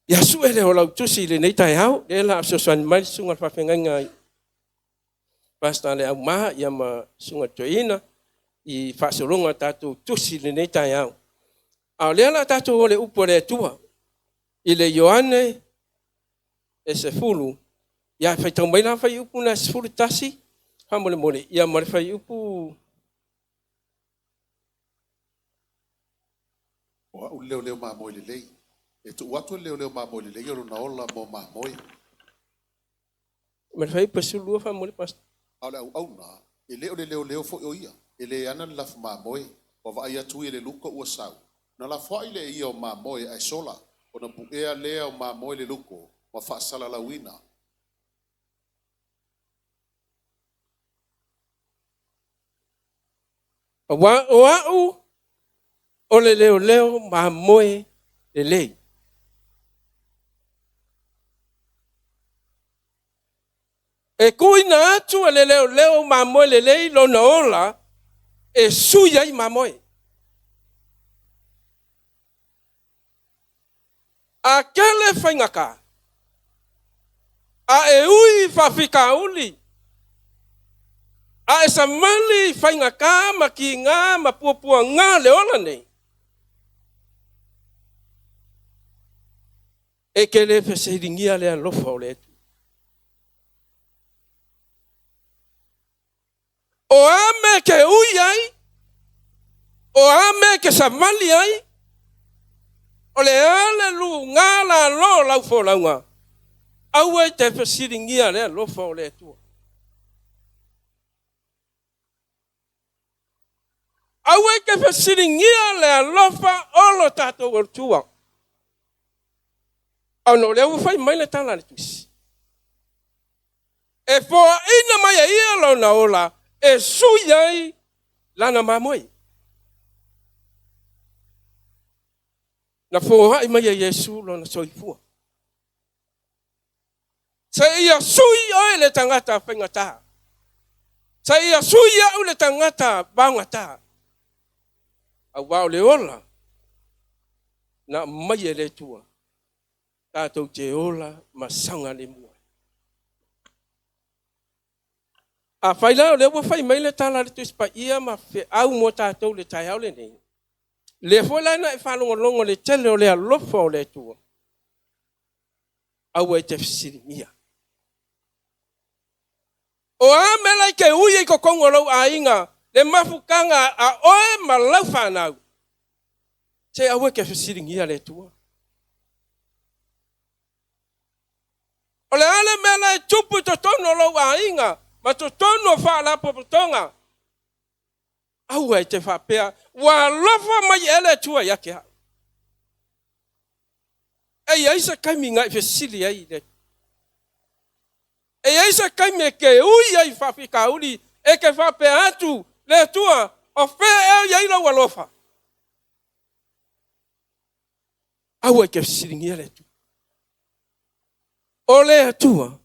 Ia su ele o lau tusi le nei tai hau. Le la asosuan mai sunga whawhengai ngai. Pasta le au maha ia ma sunga toina. I whasolonga tātou tusi le nei tai hau. Au le ala tātou o le upo le tua. I le Ioane e se fulu. Ia whaitau mai la whai upu na se fulu tasi. Hamole mole. Ia mare whai upu.
O leo leo mamoi le lei. E tu watu leo leo mamoi le lei. Oro na ola mo mamoi.
Mare whai pasulua whamole pasta.
Aole au na. E leo leo leo fo o ia. E le ana laf mamoi. O va ia tui le luka ua sau. Na la fo ile ia o mamoi ai sola. O na buea lea o mamoi le luko. Ma fa sala la wina.
O au. O le leo leo ma moe le lei. E kuina atu le leo leo ma moe le lei lo na ola e suia i ma moe. A kele whaingaka A e ui whawhika uli. A e sa mali whainga kā ma ki ngā ma puapua ngā leola nei. E ke le wheseiringia lea lofa o le tu. O ame ke ui ai. O ame ke sa mali ai. O le ale lu ngā la lo lau fo launga. Au e te whesiringia lea lofa o le tua. Au e ke whesiringia lea lofa o lo tātou o tua. Au no lea ufai mai le tala le tusi. E fōa ina mai e ia lo na ola. E sui ai lana mamoi. Na fōa i mai e Yesu lo na soifua. Sa ia sui ai le tangata whaingata. Sa ia sui au le tangata bangata. Au wau le ola. Na mai e le tua. Tātou te ola ma sanga le mua. A whailao le ua whai mai le tala le tuispa ia ma whi au mo tātou le tai au le nei. Le whailana e whalongolongo le tele o le alofa o le tua. Au e te whisiringia. O a mela ke ui e ko kongolau a inga, le mafukanga a oe ma lau whanau. Te au e ke whisiringia le tua. O le ale mela e tupu to tono lau a inga, ma to tono whaalapo potonga. Au e te whapea, wa lofa mai ele tua yake hau. E aisa kaimi ngai whesili ai le. E aisa kaimi ke ui ai whawhika uli, e ke whapea atu le tua, o whea e iai lau alofa. Au e ke whesiringia le tua. O le atua,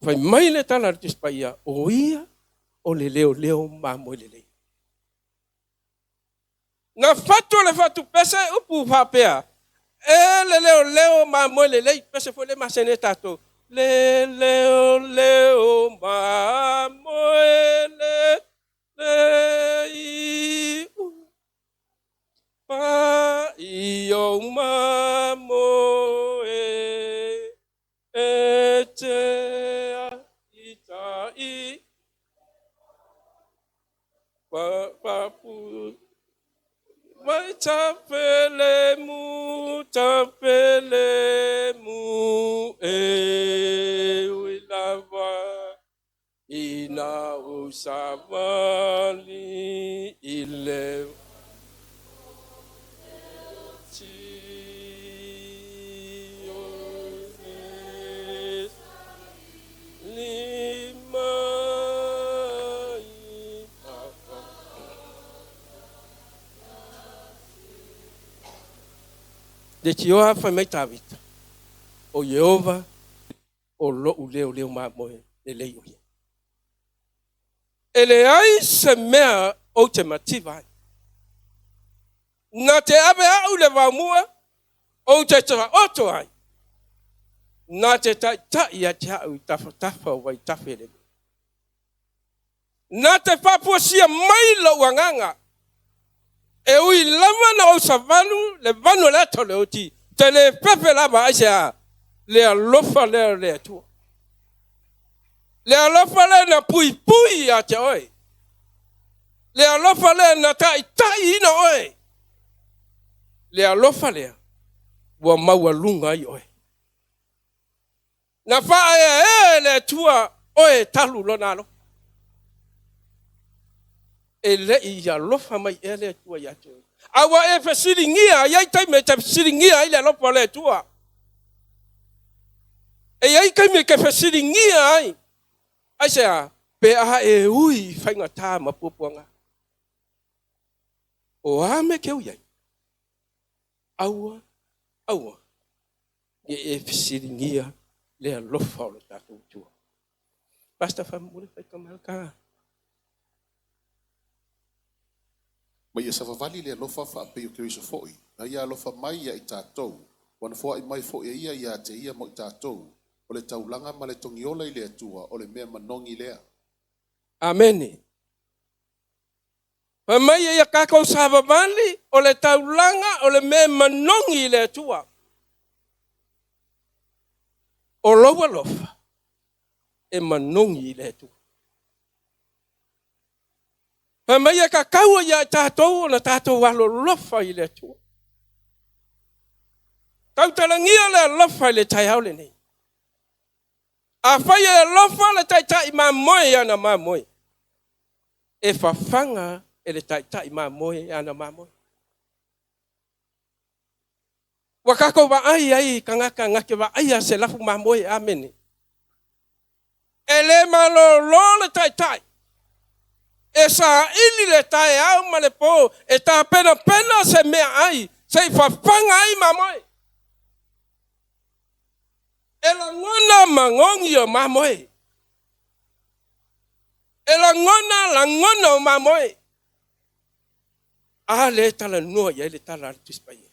whai mai le tala tispaia, o ia, o le leo mamoi le lei. Na fatu le fatu pese upu whapea, e le leo mamoi le lei, pese fo le masene tato, le leo mamoi le lei, pa io mamoi, e te itai, papu, mai tapele mu, e wilava, ina usamali, ile, de tioa fa mai tavita. O Yehova o lo leo mamoe le lei oia. Ele ai se mea o te mativai. Na te abe au le vamua o te tara oto ai. Na te ta ia te au tafa o vai tafere. Na te papuasia mai lo wanganga. E ui lama na o savanu, le vanu le ato le oti, te le pepe lama aisea, le alofa le atua. Le alofa le na pui a te oe. Le alofa le na tai ina oe. Le alofa le, wa maua lunga ai oe. Na faa le atua oe talu lona alo. Ele ia lofa mai ele tua ya tu. Awa e fesiringia, ia tai me te fesiringia ile lofa le tua. E ia kai me ke fesiringia ai. Ai sea, pe a e ui fainga ta ma pupuanga. O ame ke ui ai. Awa. E fesiringia le lofa le tatu tua. Basta famule fai kamalka.
Mai e savavali le alofa whaapeo keo iso fo'i. Na ia alofa mai ia i tātou. Wana fua i mai fo'i ia te ia mo i tātou. O le taulanga ma le tongiola I le atua, o le mea manongi lea.
Amen. Pamai ia kako savavali o le taulanga o le me manongi le tua. O lowa lofa e manongi le tua. Pamai ia kakau ia tātou na tātou walo lofa I le tua. Tautalangia le lofa I le tai hau le nei. A whai e lofa le tai tai ma moe ana ma moe. E whawhanga e le tai tai ma moe ana ma moe. Wakako wa ai kangaka ngake wa ai se lafu ma moe amene. E le malo lo le tai tai. E sa ili le tai au ma le po e ta pena se mea ai se whawhanga ai ma moe. E la ngona mangongi o ma moe. E la ngona o ma moe. A le tala noa ia le tala artispa ia.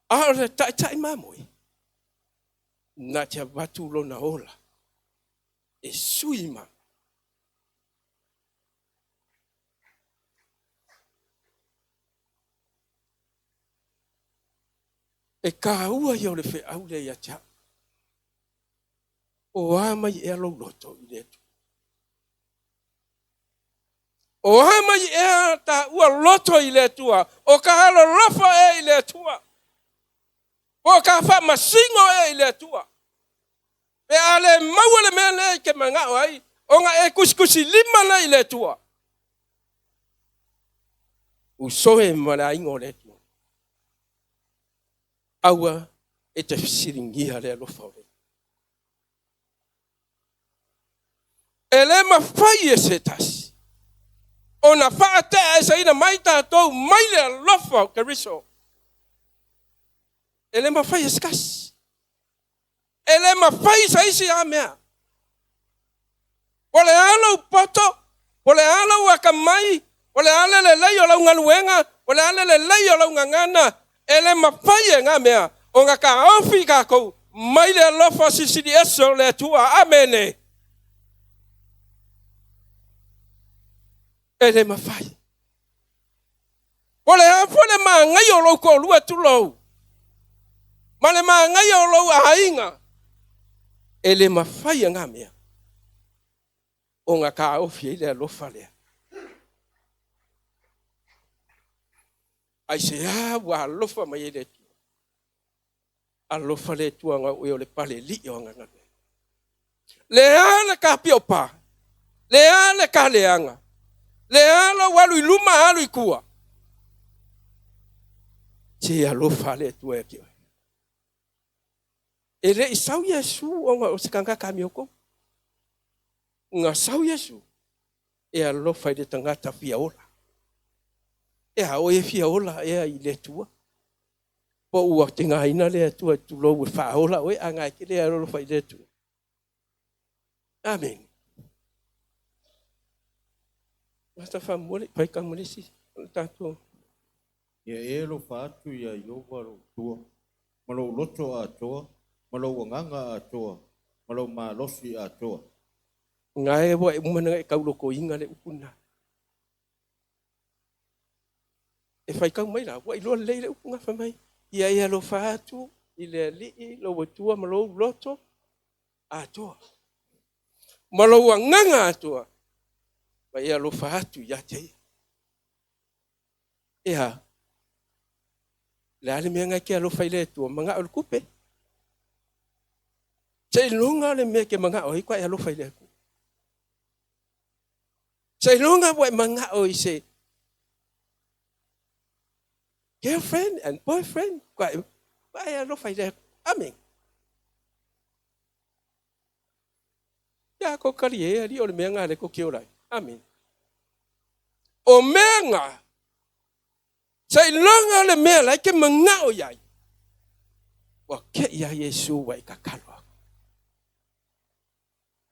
A le tai ma moe. Na tia watu lo na ola. E sui ma. E ka ua ia o le fe au le ia tia. O amai e alo loto I le tu. O amai e ta ua loto I le tua. O ka halo lofa e I le tua. O ka fa masingo e I le tua. Pe ale maua le mea le ke mangao ai. O nga e kusikusi lima na I le tua. Usoe mana ingo le tua. Aua e te siringia le alofa o le. Ele mawhai e se tasi. O na whaatea e sa ina mai tātou mai le alofa o kariso. Ele mawhai e skasi. Ele mawhai sa isi a mea. O le alo poto. O le alo wakamai. O le ale le lei o lau ngaluenga. O le ale le lei o lau ngangana. Ele mawhai e ngā mea. O ngā ka awhi ka kou. Mai le alofa sisiri eso le tua. Amene. Ele mawhai. O le hafo le maa ngai o lau ko lua tu lau. Ma le maa ngai o lau a hainga. Ele mawhai a ngā mea. O ngā ka awhi le alofa lea. Ai se wa alofa mai ele tu. Alofa le tua ngā ue o le pale li o ngā ngā. Le ana ka piopa. Le ana ka leanga. Le ana walu I luma alu I kua. Se alofa le tua e kio. E re I sau Yesu o ngā o se kanga kamioko. Ngā sau Yesu. E alofa I le tangata pia ola. E hao e fia ola e I le tua. Po ua te ngaina le tua tu lou e wha ola oe a ngai ke le alofa I le tua. Amen. Masta wha mole, pai ka mole si. Tātua.
Ia e lo whaatu ia iowa lo tua. Malo loto a toa. Malo wanganga a toa. Malo malosi a toa.
Ngā e wa e umana e kauloko inga le upuna. E whai kau mai la, wa I loa leile upunga whamai. Ia ia lo whaatu, I le li, lo watua, malo loto, a toa. Malo wanganga a toa. Wa ia lo whaatu, ia tei. Ea, le ale mea ngai ke alo whaile tua, manga o le kupe. Sei longa le mea ke manga o I kwa e alo whaile ku. Sei longa wa manga o I se, girlfriend and boyfriend. Kwa e alo whaile ku. Amen. Ia ko kari e ali o le mea ngā le ko ki orai. Amen. O mea ngā. Sei longa le mea lai ke manga o iai. Wa ke ia Yesu wa I kakalo.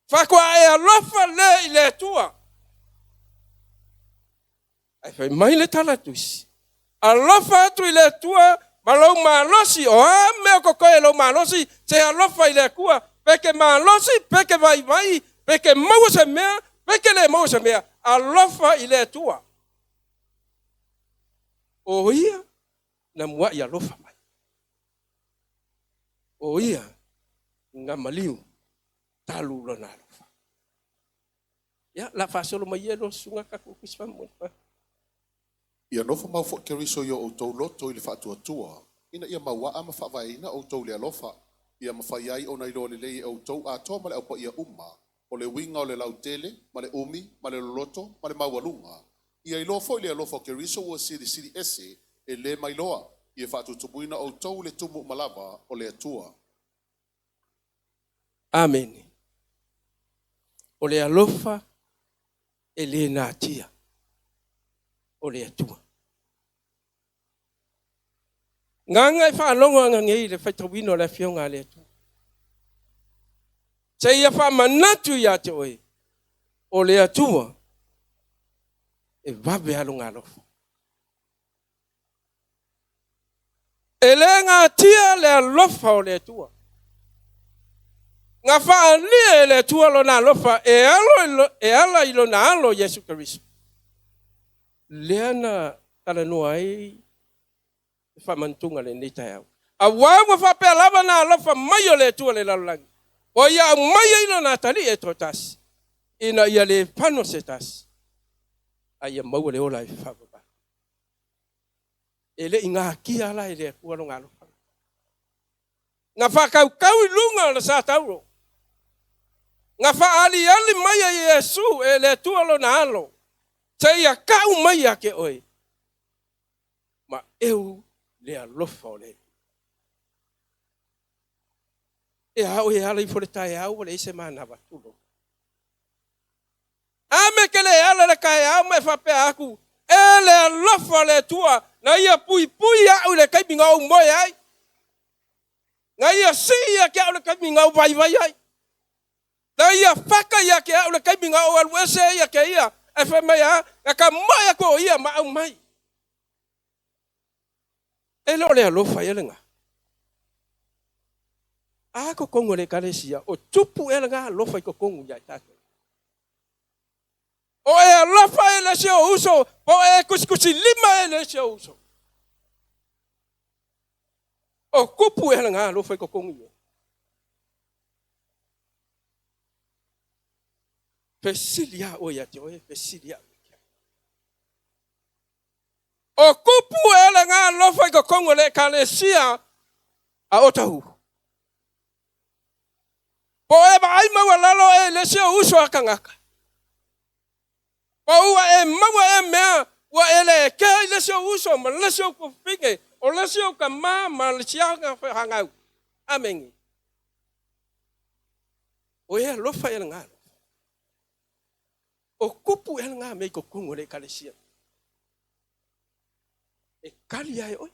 Whakua e alofa le I le tua. Ai whai mai le tala tusi. Alofa atu I le tua, Malau malosi o me ko koe lo malosi se alofa ile kua peke malosi peke vai peke mau se mea peke le mau se mea alofa ile tua. O ia na mua ia alofa mai. O ia nga maliu talu lo na alofa. Ya la fasolo mai lo sunga ka ku kispa mo.
Ia nofa mau fo keriso yo o tau loto ili whaatua tua. Ina ia maua ama whawaina o tau le alofa. Ia mawhaiai o nai roa lelei o tau a toa male au pa ia o le winga o le lautele, ma le umi, ma le loloto, ma le maualunga. Ia ilo fo ili alofa keriso o siri ese e le mailoa. Ia whaatutupuina o tau le tumu malava o le atua.
Amen. O le alofa e le natia. O le atua. Nganga fa longo ngei le faitawino le fionga le atua. Se ia fa manatu ya te oi. O le atua. E vabe alunga alofa. E le ngatia le alofa o le atua. Nga fa ni le atua lo na alofa e ala ilo na alo Yesu Kristo. Leana tala noai fa mantunga le nei tai au. A wa fa pe lava na alofa mai o le atua le lalangi. O ia mai ilo na tali e totas. Ina ia le pano setas. Ai mau le ola fa ba. Ele inga kia la ile ku lo ngalo. Nga fa kau lunga le sa tau. Nga fa ali mai Yesu ele tu lo na alo. Se ia kau mai ake oi. Ma eu le alofa ole. E au e ala i fore tai au le se mana ba tulo. Ame ke le ala le kai au mai fa pe aku. Ele alofa le tua na ia pui au le kai binga o moi ai. Na ia sia ke au le kai binga o vai ai. Na ia faka ia ke au le kai binga o alwese ia ke ia. E fa mai a ka mai ko ia ma au mai. E lo le alofa ia lenga. A ko kongo le kalesia o tupu e lenga alofa ko kongo ya tatu. O e alofa e le se uso, o e kuskusi lima e le se uso. O kupu e lenga alofa ko kongo. Pesilia o ya te o e pesilia. O kupu e lenga alofa ko kongo le kalesia a Otahuhu. Po e ai maua lalo e le se uso akangaka. Po ua e maua e mea ua ele ke le se uso ma le se ko finge o le se ka ma le sia nga hangau. Amen. O e lofa e nga. O kupu e nga me ko kungo le kalesia. E kali ai oi.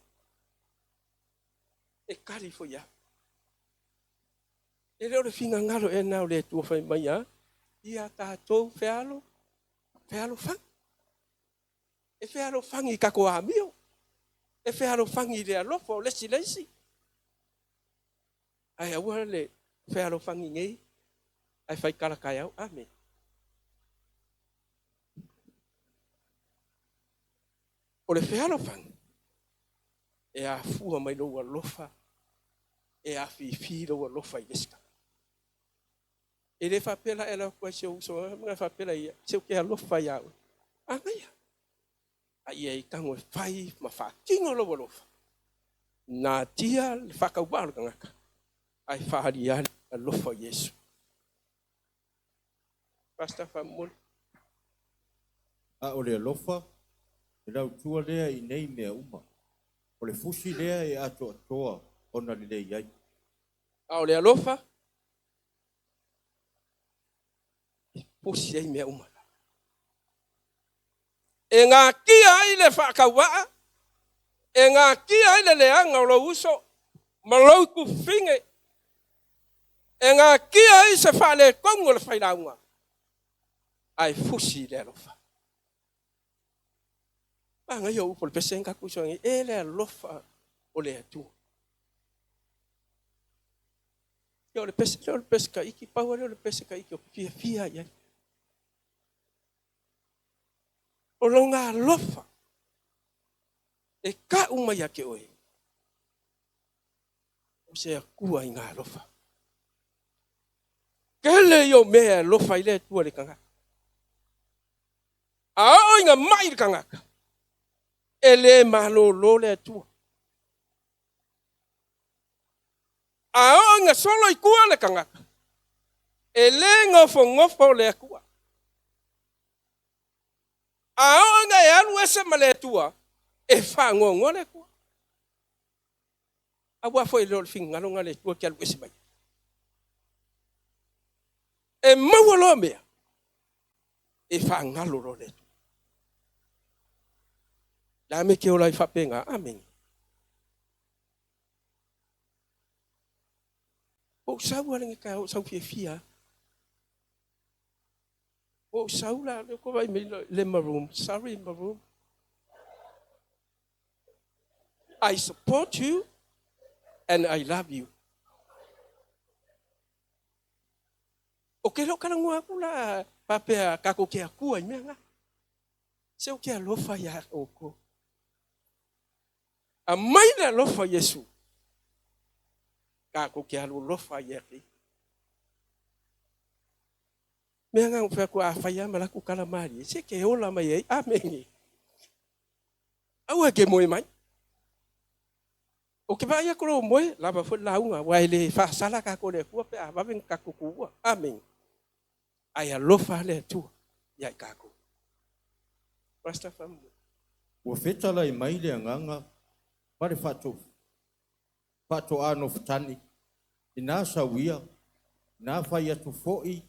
E kali fo ya. E leo le finga ngalo e nao le tua fai mai a. Ia tātou fealo fang. E fealo fangi kako amio. E fealo fangi le alofa o lesi lesi. Ai aua le fealo fangi ngei. Ai fai kalakai au. Amen. O le fealo fangi. E a fua mai lo alofa. E a fifi lo alofa i leska. E le whapela e la kua se uso, mga whapela ia, se uke alofa iau. Angaia. A ia i kango e whai, ma whakingo lo alofa. Nā tia le whakauwaro kangaka. Ai whaharia alofa Yesu. Pastor Famul.
A o le alofa, e lau tua lea i nei mea uma. O le fusi lea e ato atoa, ona le lei ai.
A o le alofa, pusi ai mea uma. E ngā kia ai le whakawaa, e ngā kia ai le leanga o lo uso, ma lau ku finge, e ngā kia ai se whale kongo le whainaunga, ai fusi le alofa. Panga yo upo le pesenga kuso ngi, e le alofa, o le atua. Ia le pese ka iki, paua le pese ka iki o fia iai. O lo ngā lofa, e ka umai ake oe. O se akua i ngā lofa. Kele yo mea lofa i le tua le kanga. A o inga mai le kanga. E le malo lo le tua. A o inga solo i kua le kanga. E le ngofo le akua. A o inga e alu ese ma le tua. E wha ngongo le kua. A wafo i lo finga longa le tua ki alu ese mai. E maua loa mea. E wha ngalo lo le tua. La me ke ola I whapenga. Amen. O sau alinga ka o sau fia. O sau la le ko vai me le maroon. Sorry maroon. I support you and I love you. O ke lo kana ngua kula papea kako ke akua I mea nga. Se o ke alofa ya oko. A mai na lofa Yesu. Kako ke alo lofa ya ki. Mea nga ngufea ko a whaia malaku kalamari. Se ke ola mai ei. Amen. Au ke moe mai. O ke vai ko moe lava fo launga wai le fa sala ka ko le kua pe a vaven ka ko kua. Amen. Ai alofa le tu ya kako. Rasta famu.
Ua whetala I mai le anganga, pare whato ano whatani, I nā sawia, nā whai atu fo'i,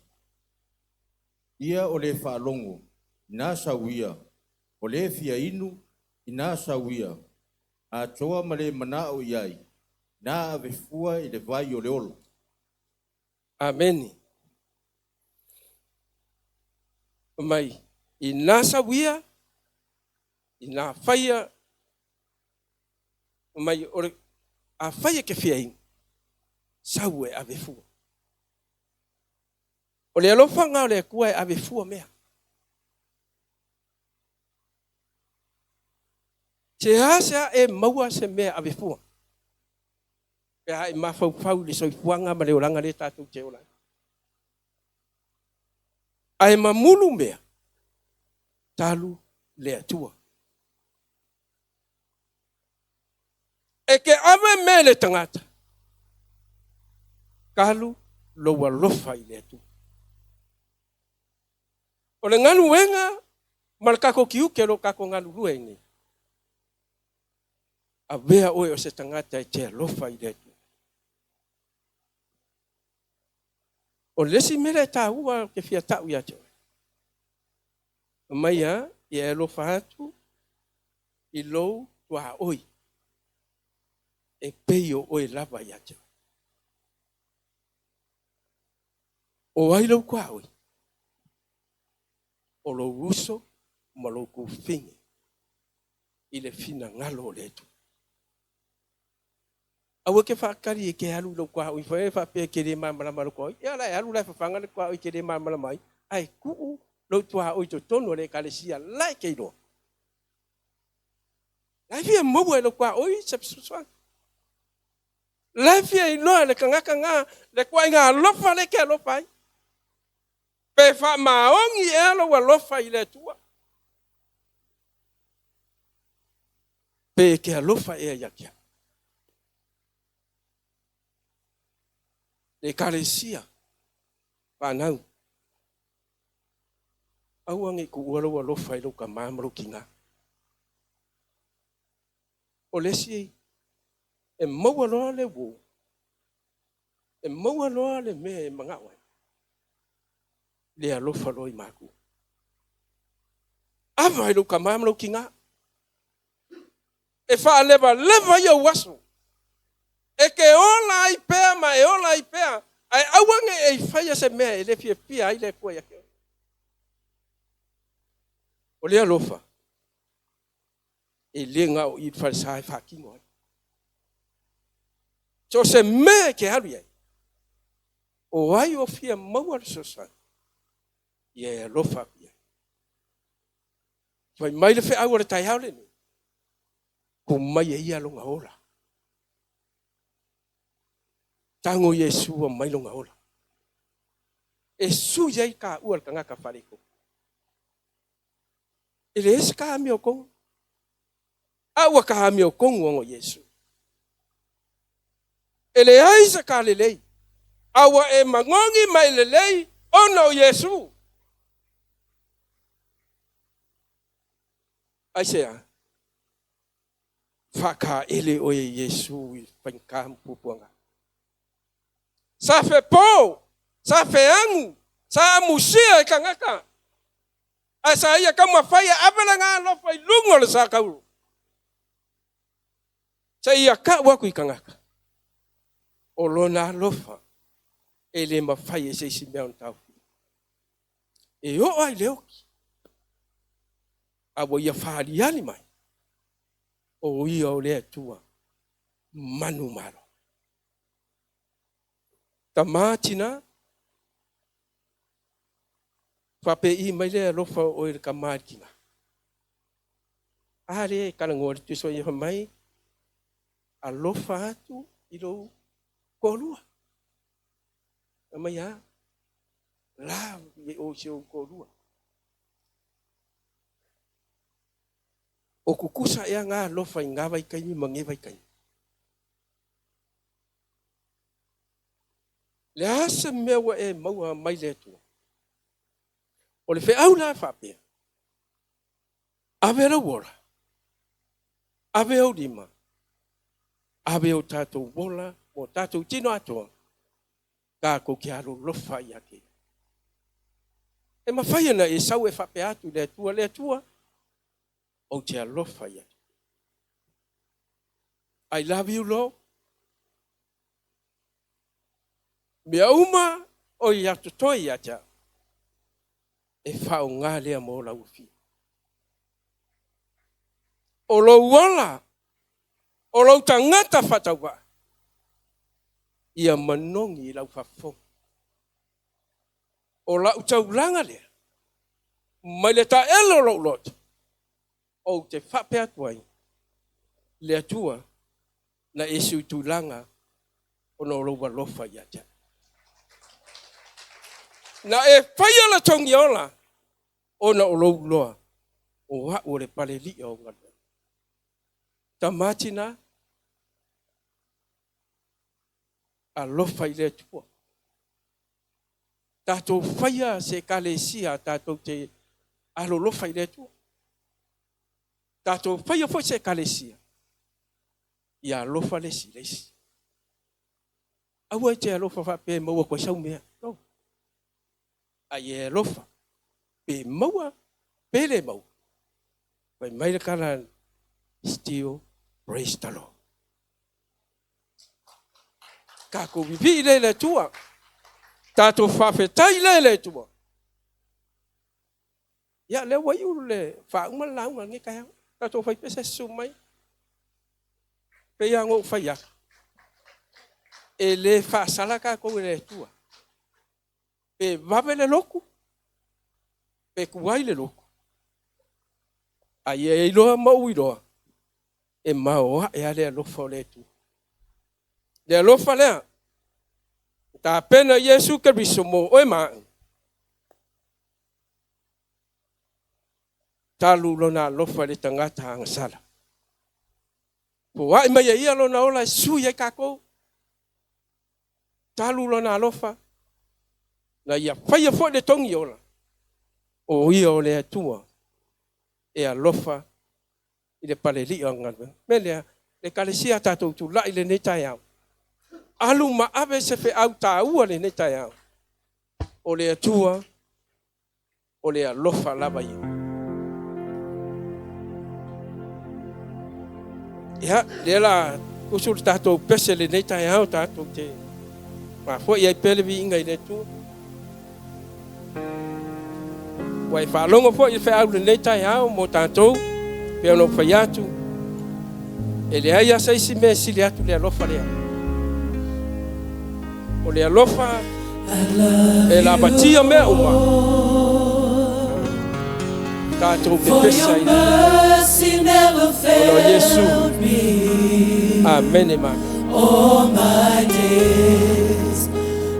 ia o le whaalongo, I nā sawia, o le fia inu, I nā sawia, a toa ma le manao iai, nā ave fua I le vai o le olo.
Amen. Mai, I nā sawia, I nā whaia, mai ore a whaia ke whiaing, sau e ave fua. O le alofa ngā o le kua e ave fua mea. Te hasa e maua se mea ave fua. Pe hae mawhau le soifuanga ma le oranga le tātou te oranga. Ai mamulu mea, talu le atua. E ke ave me le tangata. Kalu loa lofa I le atua. O le nganu wenga, mal kako kiu ke lo kako nganu ruengi. A vea oe o se tangata I te lofa I le atua. O lesi mele ta ua ke fia tau ia tau. Maia, I e lofa atu, I lou tua oi. E peio oe lava ia tau. O ailau kua oi. O lo ruso, ma lo kufingi. I le fina ngalo le tu. Awa ke whakari e ke alu lau kua oi. Whae whape ke re mamala maro kua oi. Ia lai alu lai whawhanga le kua oi ke re mamala mai. Ai kuu lau tua oi to tono le kalesia lai ke ino. Lai fia maua lau kua oi sepsuswang. Lai fia inoa le kangaka ngā le kua ngā lofa le ke alofa ai. Pe wha maongi e alo wa lofa I le tua. Pe ke alofa e iakia. Le kalesia. Whanau. Auangi ku ualo wa lofa I lo ka mamaro ki ngā. O lesi e maua loa le wo. E maua loa le me e mangawai. Le alofa loi maku. Ava ilo ka mamalo ki ngā. E wha leva ia waso. E ke ola I pea ma e ola I pea. Ai awange e whaia se mea e le fia pia I le kua ia keo. O le alofa. E le ngā o I wharisai whakingo ai. So se me ke halu ye. O ai o fia maua le sosa. Ye lofa ye. Fai mai le fe au le tai haule ni. Ko mai e ia longa ola. Tango Yesu o mai longa ola. E su yai ka ua ka ngaka fariko. Ele ese ka mi o kong. Aua ka mi o kong o Yesu. Ele aisa ka lelei. Awa e mangongi mai lelei ono Yesu. Aisea. Faka ele o Yesu i pankam pupuanga. Sa fe po, sa fe angu, sa musia e kangaka. Asa ia kama faya abala nga lo fai lungo le sa kaulu. Sa ia ka waku i kangaka. O lona lofa. Ele mafai se si meon tau. E o ai leoki. Awo ia Faaaliga mai. O ia o lea tua. Manu maro. Tamatina. Pape i mai lea lofa o il kamarkina. Are kanangori tu so ia mai. A lofa atu ilo kolua. Amaya. La ye o se o kolua. O kukusa e nga lofa nga vai kai mange vai kai. Le asa mewa e maua mai le tu. O le fe au la fa pe. Ave la wora. Ave o dima. Ave o tato wola o tato tino ato. Ka ko ki aro lofa ia ke. E mawhai ana e sau e whape atu le tua. O te alofa ia. I love you, Lord. Mea uma o i atu toi ia tia. E whao ngā lea mō lau fi. O lo wala. O lo tangata whatawa. Ia manongi lau whafo. O lau tauranga lea. Mai le ta elo lo lot. O te whape atuai. Le atua na esu tūlanga o no rowa lofa ia te. Na e whaia la tongi ola o na o rou loa o hao le pale li o ngana. Ta matina a lofa i le atua. Tātou whaia se kalesia tātou te alo lofa i le atua. Tātou whaia fo se kalesia. Ia lofa lesi lesi. Aua te alofa whape maua kwa sau mea. No. Ai e alofa. Pe maua, pe le mau. Pai maile kala still praise the Lord. Kako vivi le tua. Tātou whawhetai le tua. Ia le wai uru le whaunga launga nge kaya. Tātou whai pese sumai. Pe ia ngō whai aka. E le whaasala ka kou le tua. Pe wawe le loku. Pe kuwai le loku. Ai e iloa mau iloa. E maoa e ale alofa le tua. Le alofa lea. Ta pena Yesu Kristo mo oe maa. Talu lona alofa le tangata angasala. Po wai mai ia lona ola su ia kako. Talu lona alofa. Na ia whaia fo le tongi ola. O ia o le atua. E alofa. I le pale li angana. Melea. Le kalesia tatou tu lai le netai au. Alu ma ave se fe au ta ua le netai au. O le atua. O le alofa lava ia. Ya, dia la usul tatou pese le netai au tatou te. Ma fo ia pele vi inga ile tu. Wai fa longo fo i fe au le netai au mo tatou. Pe ono fa yatu. Ele ai a sei si me si le atu le alofa le. o le alofa e la batia mea uma tātou pepesa i o Yesu. Amen e mana.
All my days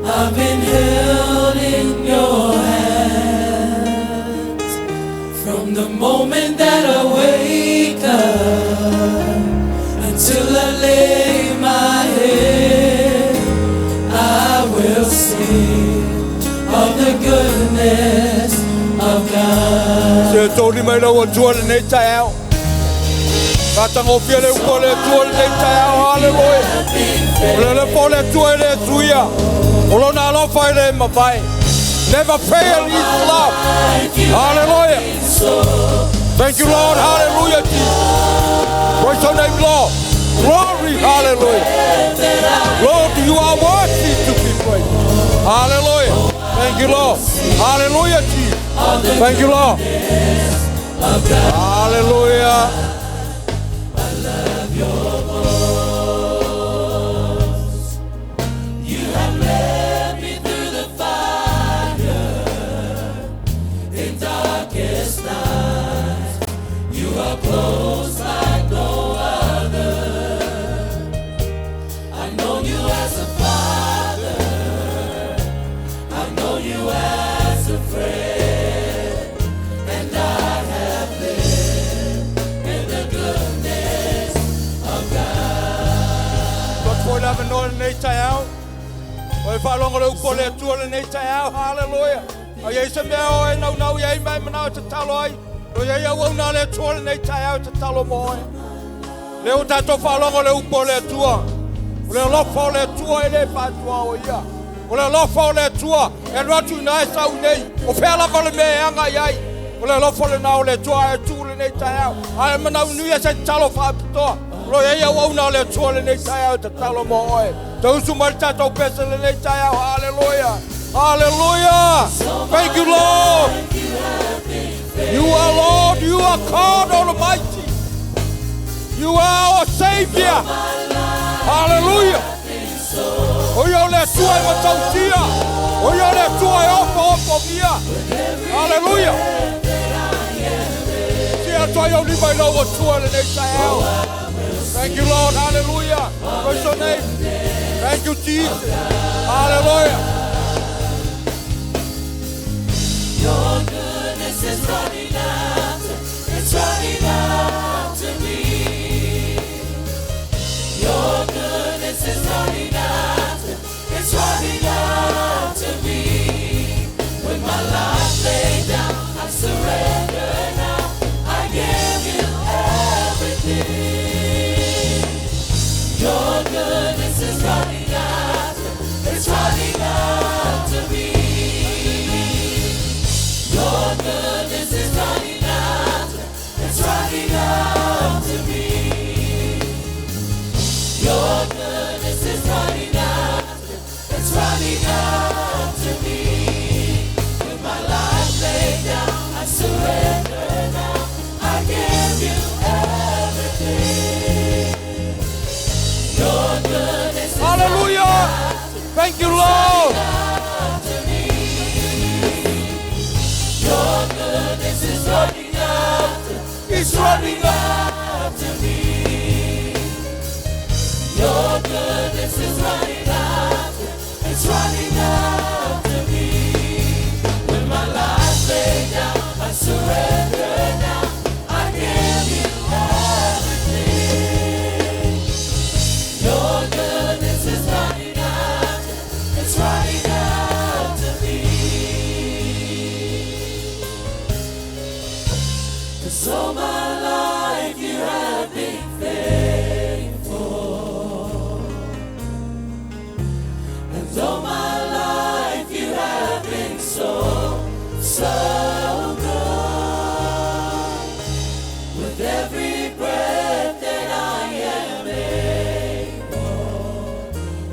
I've been held in your hands. From the moment that I wake up until I lay my head, I will sing of the goodness of God.
Se tōni mai lau atua nei tai au. Katango fia le upo le atua nei tai au. Hallelujah. Ole le po le atua le atuia. Olo na alofa le mawai. Never fail in His love. Hallelujah. Thank you, Lord. Hallelujah, Jesus. Praise your name, Lord. Glory. Hallelujah. Lord, you are worthy to be praised. Hallelujah. Thank you, Lord. Hallelujah, Jesus. Thank you, Lord. Hallelujah.
I love your voice. You have led me through the fire in darkest nights. You are close like no other. I've known you as a father. I've known you as a friend, and I have lived in the goodness of God.
God for love and all nei tai au. Oi whalonga le upo le atua le nei tai au. Hallelujah. Ai ei se mea o e nau iei mai manao te talo ai. O iei au na le atua le nei tai au te talo mo ai. Leo tato whalonga le upo le atua. O le lofa o le atua e le patua o ia. O le lofa o le atua e ratu na e sau nei. O whela vale me anga iai. O le lofa le nao le atua e tu le nei tai au. Ai manau nui e se talo whaapitoa. Lo iei au na le atua le nei tai au te talo mo ai. Tausu mai tato pesa le nei tai au. Hallelujah. Hallelujah. Thank you, Lord. You are Lord. You are God Almighty. You are our Savior. Hallelujah. Oyo le tua e matautia. Oyo le tua e opo mia. Hallelujah. Sia tua yo ni mai lau tua le nei tai au. Thank you, Lord. Hallelujah. Praise your name. Thank you, Jesus. Hallelujah.
Your goodness is running after, it's running after me. Your goodness is running after, it's running after me. With my life laid down, I surrender now. I give you everything. Your goodness is running after, it's running after me. Your goodness is running after, it's running after me. Your goodness is running after, it's running after me. With my life laid down, I surrender now. I give you everything. Your goodness is
Hallelujah.
running after,
Thank you, Lord.
after me. Your goodness is running after, it's running after me. Your goodness is running after, it's running after me. With my life laid down, I surrender now. I give you everything. Your goodness is running after, it's running after me. 'Cause all my life you have been faithful, and all my life you have been so, so good. With every breath that I am able,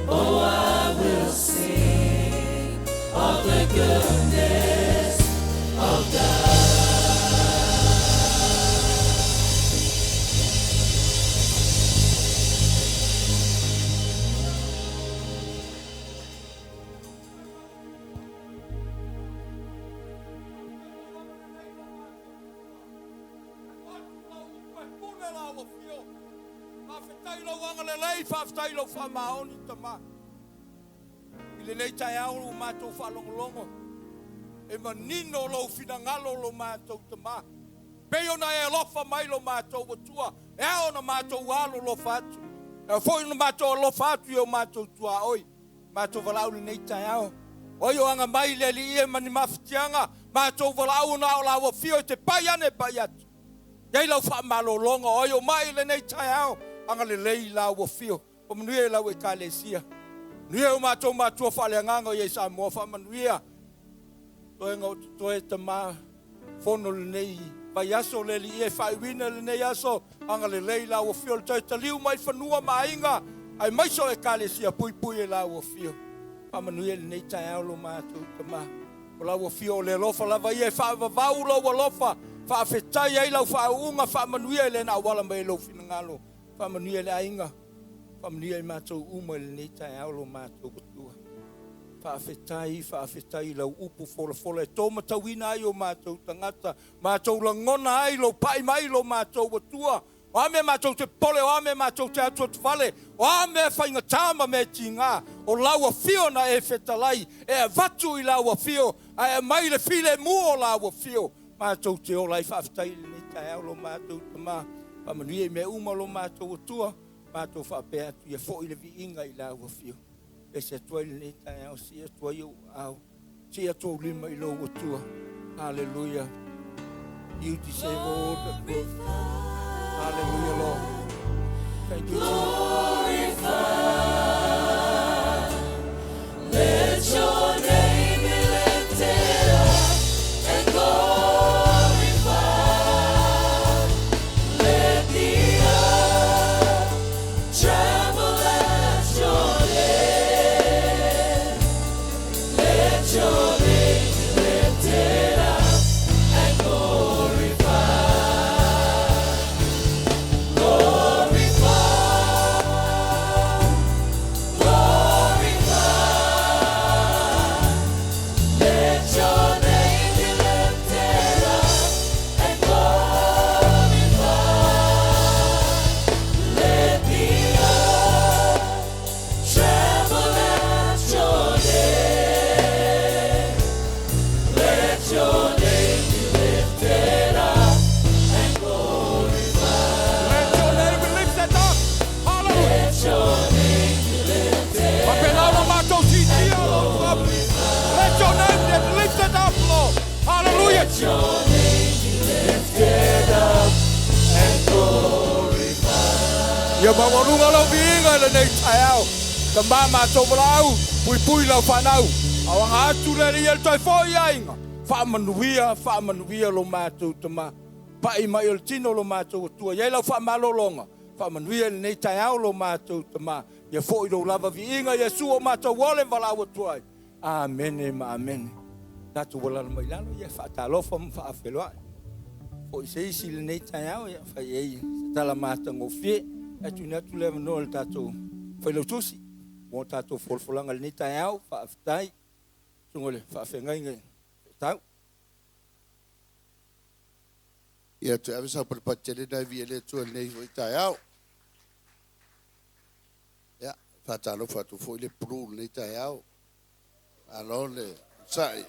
oh, I will sing of the goodness of God.
la wa fio. Whawhetai lo wanga le lei, whawhetai lo whamaoni tama. Ile nei tai au lo mātou whalongolongo. E manino lo finangalo lo mātou tama. Peo na e lofa mai lo mātou watua. E ao na mātou walo lo fatu. E foi na mātou lo fatu i o mātou tua oi. Mātou walau le nei tai au. Oi o anga mai le li e mani mawhitianga. Mātou walau na o lawa fio te pai ane pai atu. Iei lau whamalo longa. Oi o mai le nei tai au. Anga le lei lawa fio. O manuia lau e kalesia. Nuia o mātou mātua whaleanganga i e Samoa whamanuia. Toe te mā whono le nei. Pai aso le li e whaiwina le nei aso. Anga le lei lawa fio. Le te liuma i whanua mainga. Ai maiso e kalesia pui pui e lawa fio. Whamanuia le nei tai au lo mātou te mā. O lawa fio le lofa lava i e whaavavau lo wa lofa. Whaafetai ei lau whaaunga whamanuia le na wala mai lo finangalo. Whamanuia le ainga. Whamanuia i mātou uma le nei tai au lo mātou kutua. Whaafetai lau upu fola e tō matauina ai o mātou tangata. Mātou langona ai lo pai mai lo mātou watua. O ame mātou te pole, o ame mātou te atua te vale, o ame whainga tāma me tingā, o laua fio na e whetalai, e vatu i laua fio, a e mai le file mua o laua fio. Mātou te o lai whaafitai le nei tai au lo mātou te mā, whamanuia me uma lo mātou atua, mātou whaapea atu i a fo i le vi inga i laua fio. E se atua i le nei tai au, si atua i o au, si atua lima i lo atua. Halleluiah. You deserve all the glory. Hallelujah, Lord. Thank you,
Glorify. Let your name be lifted up and glorified. Let the earth tremble at your name. Let your name be lifted up and glorified. Let your name be lifted up and glorified.
Ia mawarunga lau viinga le nei tai au. Ka mama tō walau, pui pui lau whanau. Awanga atu le ria toi fōi ainga. Whaamanuia lo mātou te mā. Pai mai o le tino lo mātou atua. Iei lau whaamalolonga. Whaamanuia le nei tai au lo mātou te mā. Ia fōi lo lava viinga, ia sua mātou wale walau atua. Amen, amen. Natu wala mai lalo ia whaatalofa mwhaawheloa. O i se isi le nei tai au ia whai ei. Tala māta ngofie. Atu natu lewa noa le tātou whailau tusi. Mō tātou wholwholanga le nei tai au. Whaafetai. Tungo le whaafengai ngai. Tau.
Ia tu awisa parapatele nai via le tua nei hoi tai au. Ia, whaatalofa atu fo i le pru le nei tai au. Alo le... Sai.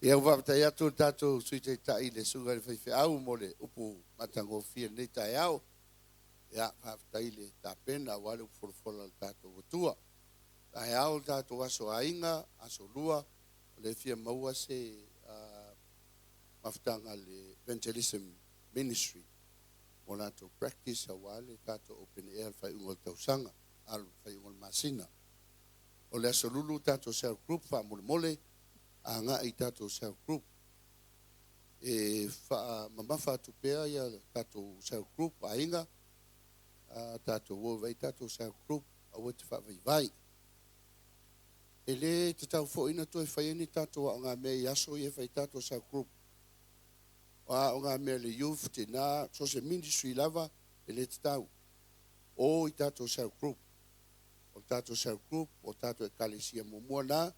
Ia wapata ia tu tātou sui te tai le sunga le whaiwhi au mo le upu matango fia nei tai au. Ia wapata i le tāpena wale uforfola le tātou watua. Tai au tātou aso ainga, aso lua, le fia maua se maftanga le evangelism ministry. Mo tātou practice a wale tātou open air whai ungol tausanga. Alu fai ngol masina. O le aso lulu tato self group fa mole a nga i tato self group. E fa mamafa tu pea ia tato self group a inga. Tato wo vai tato self group a wo te fa vai. E le te tau fo ina to e fai ni tato a nga me yaso e fai tato self group. O nga me le youth te na so se ministry lava e le te tau. O i tato self group. O tato self group, o tato e kalesia mumua na,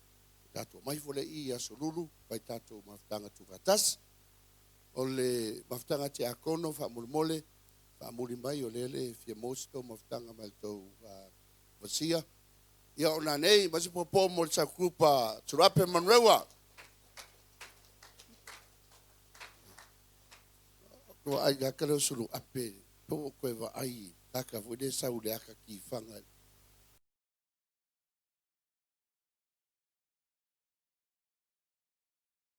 tato mai fole i aso lulu, pai tato maftanga tu vatas,
o le mafutanga te akono whaamuremole, whaamuri mai o lele fia mosto mafutanga mai tau vasia. Ia o nā nei, masi popo mo le sa grupa Suluape Manrewa. Kua ai gakare o Suluape, po koe wa ai, taka fwede sau le aka ki whanga